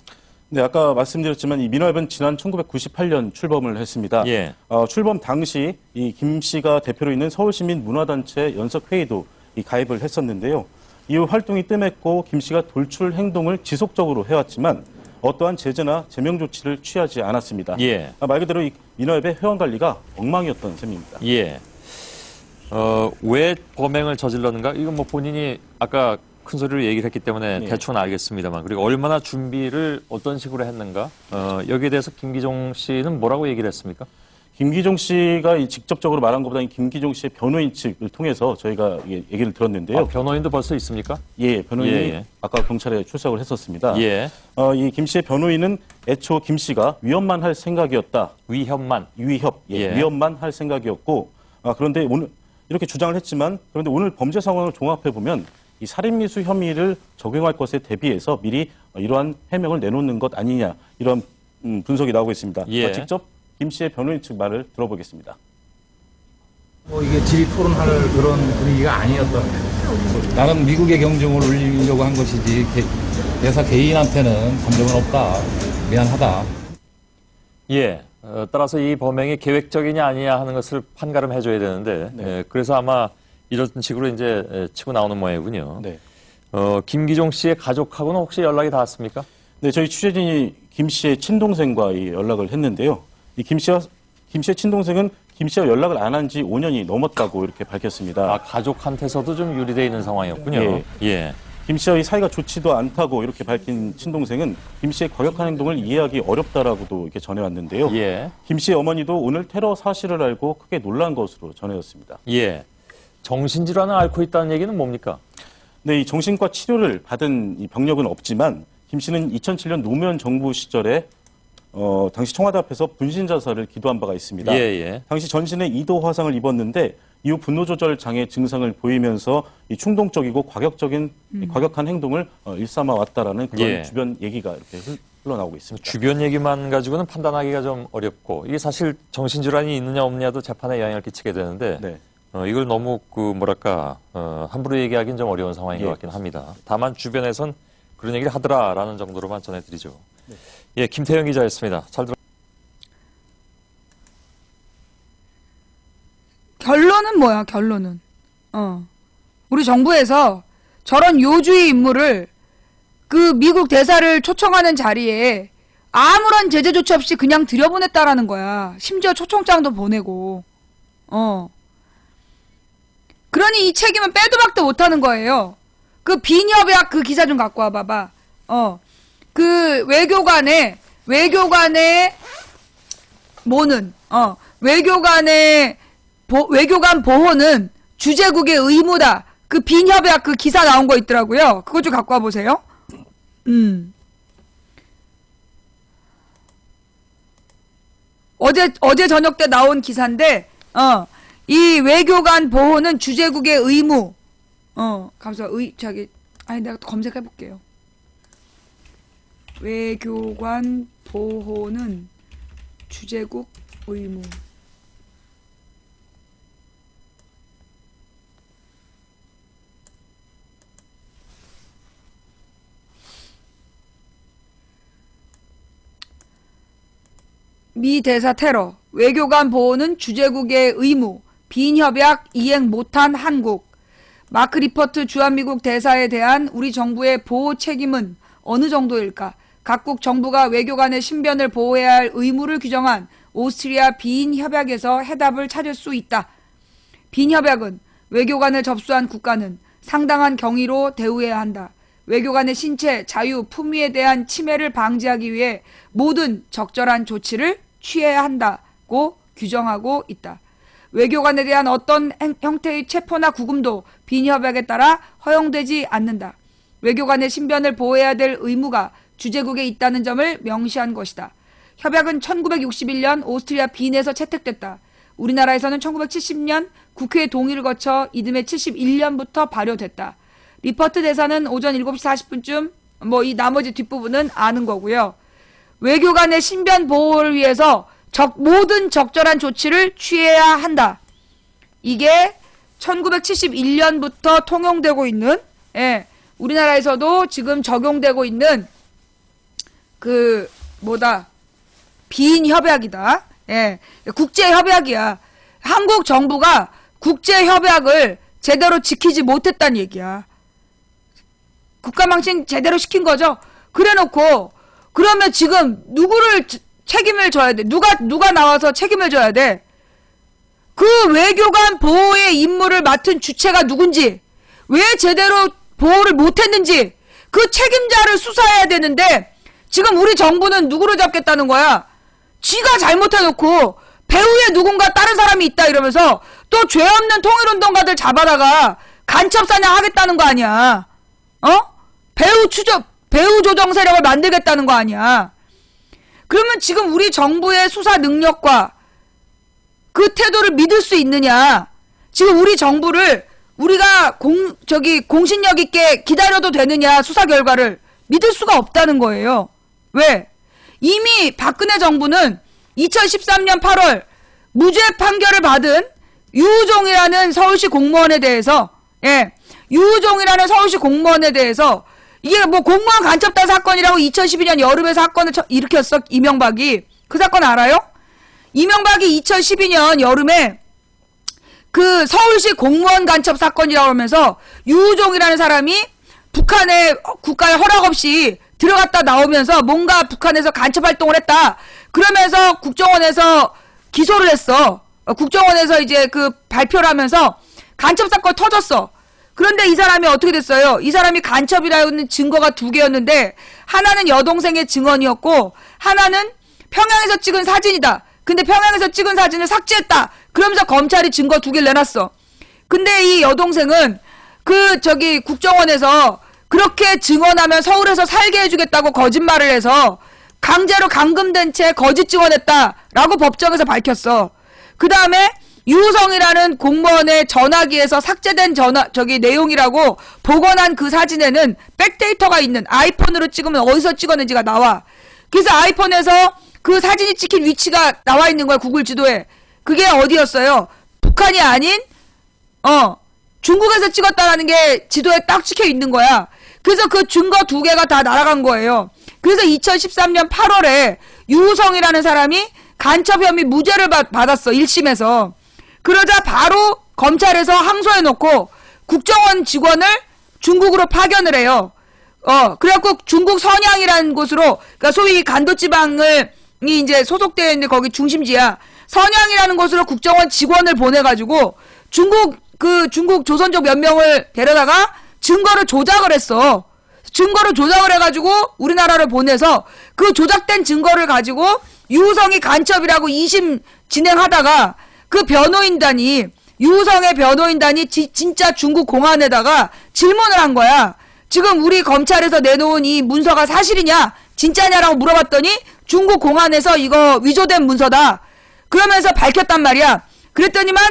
I: 네, 아까 말씀드렸지만 이 민화협은 지난 1998년 출범을 했습니다.
H: 예.
I: 출범 당시 이 김 씨가 대표로 있는 서울시민 문화단체 연석회의도 이 가입을 했었는데요. 이후 활동이 뜸했고 김 씨가 돌출 행동을 지속적으로 해왔지만 어떠한 제재나 제명 조치를 취하지 않았습니다.
H: 예.
I: 말 그대로 이 민화협의 회원 관리가 엉망이었던 셈입니다.
H: 예. 왜 범행을 저질렀는가? 이건 뭐 본인이 아까 큰 소리로 얘기를 했기 때문에
I: 예.
H: 대충은 알겠습니다만 그리고 얼마나 준비를 어떤 식으로 했는가? 여기에 대해서 김기종 씨는 뭐라고 얘기를 했습니까?
I: 김기종 씨가 직접적으로 말한 것보다 김기종 씨의 변호인 측을 통해서 저희가 얘기를 들었는데요.
H: 아, 변호인도 벌써 있습니까?
I: 예, 변호인이
H: 예.
I: 아까 경찰에 출석을 했었습니다.
H: 예.
I: 이 김 씨의 변호인은 애초 김 씨가 위협만 할 생각이었다.
H: 위협만. 예.
I: 위협만 할 생각이었고 그런데 오늘 이렇게 주장을 했지만 그런데 오늘 범죄 상황을 종합해 보면 이 살인미수 혐의를 적용할 것에 대비해서 미리 이러한 해명을 내놓는 것 아니냐 이런 분석이 나오고 있습니다.
H: 예.
I: 직접 김 씨의 변호인 측 말을 들어보겠습니다.
K: 이게 질의 토론할 그런 분위기가 아니었던 나는 미국의 경종을 울리려고 한 것이지 대사 개인한테는 감정은 없다. 미안하다.
H: 예. 따라서 이 범행이 계획적이냐 아니냐 하는 것을 판가름해 줘야 되는데
I: 네.
H: 그래서 아마 이런 식으로 이제 치고 나오는 모양이군요.
I: 네.
H: 김기종 씨의 가족하고는 혹시 연락이 닿았습니까?
I: 네, 저희 취재진이 김 씨의 친동생과 연락을 했는데요. 이 김 씨의 친동생은 김 씨와 연락을 안 한 지 5년이 넘었다고 이렇게 밝혔습니다.
H: 아, 가족한테서도 좀 유리되어 있는 상황이었군요. 예.
I: 김 씨와 이 사이가 좋지도 않다고 이렇게 밝힌 친동생은 김 씨의 과격한 행동을 이해하기 어렵다라고도 이렇게 전해왔는데요.
H: 예.
I: 김 씨의 어머니도 오늘 테러 사실을 알고 크게 놀란 것으로 전해졌습니다.
H: 예. 정신질환을 앓고 있다는 얘기는 뭡니까?
I: 네, 이 정신과 치료를 받은 이 병력은 없지만 김 씨는 2007년 노무현 정부 시절에 당시 청와대 앞에서 분신 자살을 기도한 바가 있습니다.
H: 예.
I: 당시 전신에 2도 화상을 입었는데 이후 분노 조절 장애 증상을 보이면서 이 충동적이고 과격한 행동을 일삼아 왔다라는 그런 주변 얘기가 이렇게 흘러나오고 있습니다.
H: 주변 얘기만 가지고는 판단하기가 좀 어렵고 이게 사실 정신질환이 있느냐 없느냐도 재판에 영향을 끼치게 되는데
I: 네.
H: 이걸 너무 함부로 얘기하기는 좀 어려운 상황인 것 같긴 합니다. 다만 주변에선 그런 얘기를 하더라라는 정도로만 전해드리죠.
I: 네.
H: 예, 김태형 기자였습니다. 잘 들어.
A: 결론은 뭐야, 결론은. 우리 정부에서 저런 요주의 인물을 그 미국 대사를 초청하는 자리에 아무런 제재 조치 없이 그냥 들여보냈다라는 거야. 심지어 초청장도 보내고. 그러니 이 책임은 빼도 박도 못하는 거예요. 그 비협약 그 기사 좀 갖고 와봐봐. 그 외교관의 뭐는 외교관 보호는 주재국의 의무다. 그 빈협약 그 기사 나온 거 있더라고요. 그거 좀 갖고 와 보세요. 어제 저녁 때 나온 기사인데 이 외교관 보호는 주재국의 의무. 내가 또 검색해 볼게요. 외교관 보호는 주재국 의무. 미 대사 테러. 외교관 보호는 주재국의 의무. 빈협약 이행 못한 한국. 마크 리퍼트 주한미국 대사에 대한 우리 정부의 보호 책임은 어느 정도일까? 각국 정부가 외교관의 신변을 보호해야 할 의무를 규정한 오스트리아 빈협약에서 해답을 찾을 수 있다. 빈협약은 외교관을 접수한 국가는 상당한 경위로 대우해야 한다. 외교관의 신체, 자유, 품위에 대한 침해를 방지하기 위해 모든 적절한 조치를 취해야 한다고 규정하고 있다. 외교관에 대한 어떤 형태의 체포나 구금도 빈협약에 따라 허용되지 않는다. 외교관의 신변을 보호해야 될 의무가 주재국에 있다는 점을 명시한 것이다. 협약은 1961년 오스트리아 빈에서 채택됐다. 우리나라에서는 1970년 국회 동의를 거쳐 이듬해 71년부터 발효됐다. 리퍼트 대사는 오전 7시 40분쯤 뭐 이 나머지 뒷부분은 아는 거고요. 외교관의 신변 보호를 위해서 모든 적절한 조치를 취해야 한다. 이게 1971년부터 통용되고 있는, 예, 우리나라에서도 지금 적용되고 있는 빈 협약이다. 예, 국제 협약이야. 한국 정부가 국제 협약을 제대로 지키지 못했다는 얘기야. 국가망신 제대로 시킨 거죠. 그래놓고 그러면 지금 누구를 책임을 져야 돼? 누가 나와서 책임을 져야 돼? 그 외교관 보호의 임무를 맡은 주체가 누군지, 왜 제대로 보호를 못했는지 그 책임자를 수사해야 되는데 지금 우리 정부는 누구를 잡겠다는 거야? 지가 잘못해놓고 배후에 누군가 다른 사람이 있다 이러면서 또 죄 없는 통일운동가들 잡아다가 간첩사냥 하겠다는 거 아니야? 배후 조정 세력을 만들겠다는 거 아니야? 그러면 지금 우리 정부의 수사 능력과 그 태도를 믿을 수 있느냐? 지금 우리 정부를 우리가 공신력 있게 기다려도 되느냐? 수사 결과를 믿을 수가 없다는 거예요. 왜? 이미 박근혜 정부는 2013년 8월 무죄 판결을 받은 유우종이라는 서울시 공무원에 대해서, 예, 유우종이라는 서울시 공무원에 대해서 이게 뭐 공무원 간첩단 사건이라고 2012년 여름에 사건을 일으켰어, 이명박이. 그 사건 알아요? 이명박이 2012년 여름에 그 서울시 공무원 간첩 사건이라고 하면서 유우종이라는 사람이 북한의 국가의 허락 없이 들어갔다 나오면서 뭔가 북한에서 간첩 활동을 했다. 그러면서 국정원에서 기소를 했어. 국정원에서 이제 그 발표를 하면서 간첩 사건이 터졌어. 그런데 이 사람이 어떻게 됐어요? 이 사람이 간첩이라는 증거가 2개였는데 하나는 여동생의 증언이었고 하나는 평양에서 찍은 사진이다. 근데 평양에서 찍은 사진을 삭제했다. 그러면서 검찰이 증거 2개를 내놨어. 근데 이 여동생은 국정원에서 그렇게 증언하면 서울에서 살게 해주겠다고 거짓말을 해서 강제로 감금된 채 거짓 증언했다라고 법정에서 밝혔어. 그 다음에 유우성이라는 공무원의 전화기에서 삭제된 내용이라고 복원한 그 사진에는 백데이터가 있는, 아이폰으로 찍으면 어디서 찍었는지가 나와. 그래서 아이폰에서 그 사진이 찍힌 위치가 나와 있는 거야, 구글 지도에. 그게 어디였어요? 북한이 아닌 중국에서 찍었다라는 게 지도에 딱 찍혀 있는 거야. 그래서 그 증거 2개가 다 날아간 거예요. 그래서 2013년 8월에 유우성이라는 사람이 간첩 혐의 무죄를 받았어, 1심에서. 그러자 바로 검찰에서 항소해놓고 국정원 직원을 중국으로 파견을 해요. 그래갖고 중국 선양이라는 곳으로, 그러니까 소위 간도지방이 이제 소속되어 있는 거기 중심지야. 선양이라는 곳으로 국정원 직원을 보내가지고 중국 조선족 몇 명을 데려다가 증거를 조작을 했어. 증거를 조작을 해가지고 우리나라를 보내서 그 조작된 증거를 가지고 유우성이 간첩이라고 2심 진행하다가 그 변호인단이, 유우성의 변호인단이 진짜 중국 공안에다가 질문을 한 거야. 지금 우리 검찰에서 내놓은 이 문서가 사실이냐? 진짜냐라고 물어봤더니 중국 공안에서 이거 위조된 문서다. 그러면서 밝혔단 말이야. 그랬더니만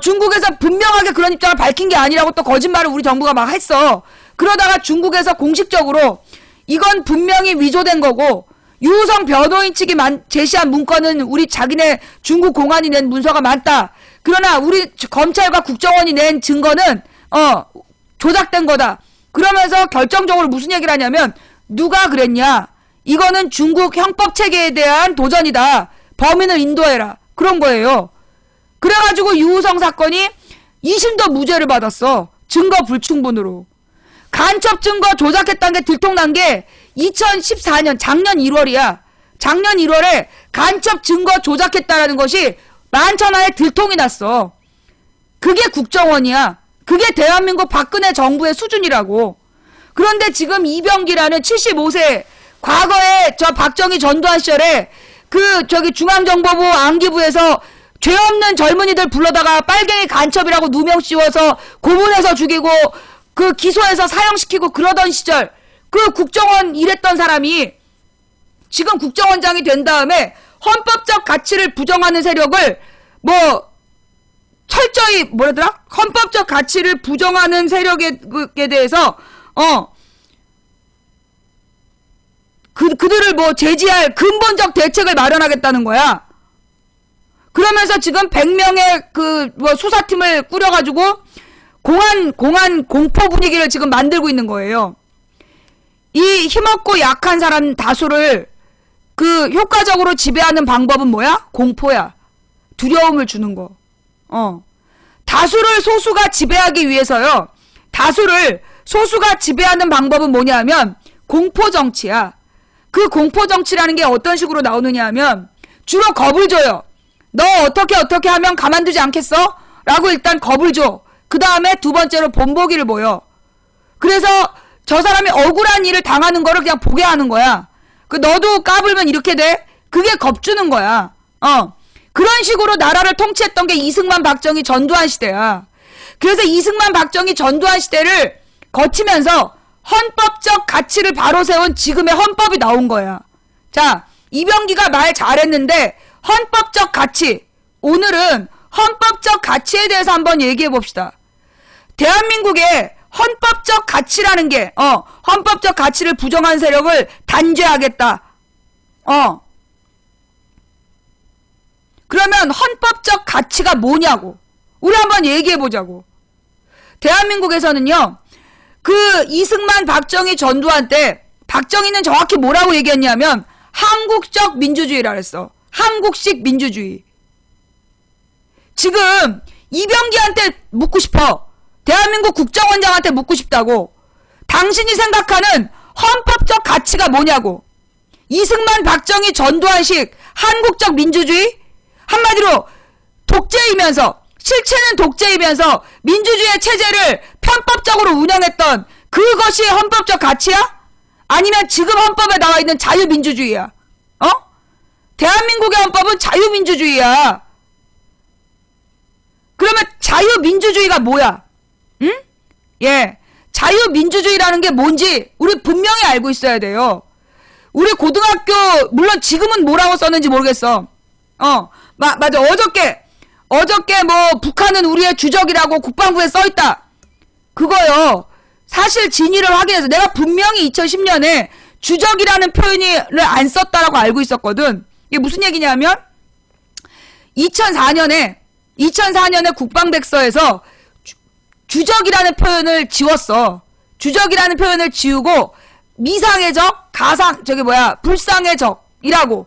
A: 중국에서 분명하게 그런 입장을 밝힌 게 아니라고 또 거짓말을 우리 정부가 막 했어. 그러다가 중국에서 공식적으로 이건 분명히 위조된 거고 유우성 변호인 측이 제시한 문건은 우리 자기네 중국 공안이 낸 문서가 맞다. 그러나 우리 검찰과 국정원이 낸 증거는 조작된 거다. 그러면서 결정적으로 무슨 얘기를 하냐면 누가 그랬냐. 이거는 중국 형법체계에 대한 도전이다. 범인을 인도해라. 그런 거예요. 그래가지고 유우성 사건이 2심도 무죄를 받았어. 증거 불충분으로. 간첩 증거 조작했다는 게 들통난 게 2014년 작년 1월이야. 작년 1월에 간첩 증거 조작했다라는 것이 만천하에 들통이 났어. 그게 국정원이야. 그게 대한민국 박근혜 정부의 수준이라고. 그런데 지금 이병기라는 75세, 과거에 저 박정희 전두환 시절에 중앙정보부 안기부에서 죄 없는 젊은이들 불러다가 빨갱이 간첩이라고 누명 씌워서 고문해서 죽이고 그 기소해서 사형시키고 그러던 시절, 그 국정원 일했던 사람이 지금 국정원장이 된 다음에 헌법적 가치를 부정하는 세력을 철저히 헌법적 가치를 부정하는 세력에 대해서 그들을 뭐 제지할 근본적 대책을 마련하겠다는 거야. 그러면서 지금 100명의 그 뭐 수사팀을 꾸려가지고 공안 공포 분위기를 지금 만들고 있는 거예요. 이 힘없고 약한 사람 다수를 그 효과적으로 지배하는 방법은 뭐야? 공포야. 두려움을 주는 거. 다수를 소수가 지배하기 위해서요. 다수를 소수가 지배하는 방법은 뭐냐면 공포 정치야. 그 공포 정치라는 게 어떤 식으로 나오느냐 하면 주로 겁을 줘요. 너 어떻게 하면 가만두지 않겠어? 라고 일단 겁을 줘. 그 다음에 두 번째로 본보기를 보여. 그래서 저 사람이 억울한 일을 당하는 거를 그냥 보게 하는 거야. 너도 까불면 이렇게 돼? 그게 겁주는 거야. 그런 식으로 나라를 통치했던 게 이승만, 박정희, 전두환 시대야. 그래서 이승만, 박정희, 전두환 시대를 거치면서 헌법적 가치를 바로 세운 지금의 헌법이 나온 거야. 자, 이병기가 말 잘했는데 헌법적 가치. 오늘은 헌법적 가치에 대해서 한번 얘기해 봅시다. 대한민국의 헌법적 가치라는 게 헌법적 가치를 부정한 세력을 단죄하겠다. 그러면 헌법적 가치가 뭐냐고. 우리 한번 얘기해 보자고. 대한민국에서는요. 그 이승만, 박정희, 전두환 때 박정희는 정확히 뭐라고 얘기했냐면 한국적 민주주의라 그랬어. 한국식 민주주의. 지금 이병기한테 묻고 싶어. 대한민국 국정원장한테 묻고 싶다고. 당신이 생각하는 헌법적 가치가 뭐냐고. 이승만, 박정희, 전두환식 한국적 민주주의? 한마디로 독재이면서, 실체는 독재이면서 민주주의 체제를 편법적으로 운영했던 그것이 헌법적 가치야? 아니면 지금 헌법에 나와 있는 자유민주주의야? 대한민국의 헌법은 자유민주주의야. 그러면 자유민주주의가 뭐야? 응? 예. 자유민주주의라는 게 뭔지 우리 분명히 알고 있어야 돼요. 우리 고등학교, 물론 지금은 뭐라고 썼는지 모르겠어. 맞아. 어저께 뭐 북한은 우리의 주적이라고 국방부에 써있다. 그거요. 사실 진위를 확인해서 내가 분명히 2010년에 주적이라는 표현을 안 썼다라고 알고 있었거든. 이게 무슨 얘기냐면 2004년에 국방백서에서 주적이라는 표현을 지웠어. 주적이라는 표현을 지우고 미상의 적, 불상의 적이라고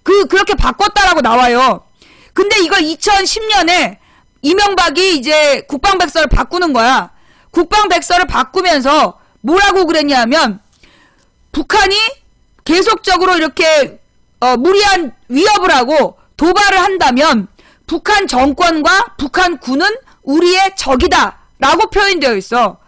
A: 그렇게 바꿨다라고 나와요. 근데 이걸 2010년에 이명박이 이제 국방백서를 바꾸는 거야. 국방백서를 바꾸면서 뭐라고 그랬냐면 북한이 계속적으로 이렇게 무리한 위협을 하고 도발을 한다면 북한 정권과 북한 군은 우리의 적이다 라고 표현되어 있어.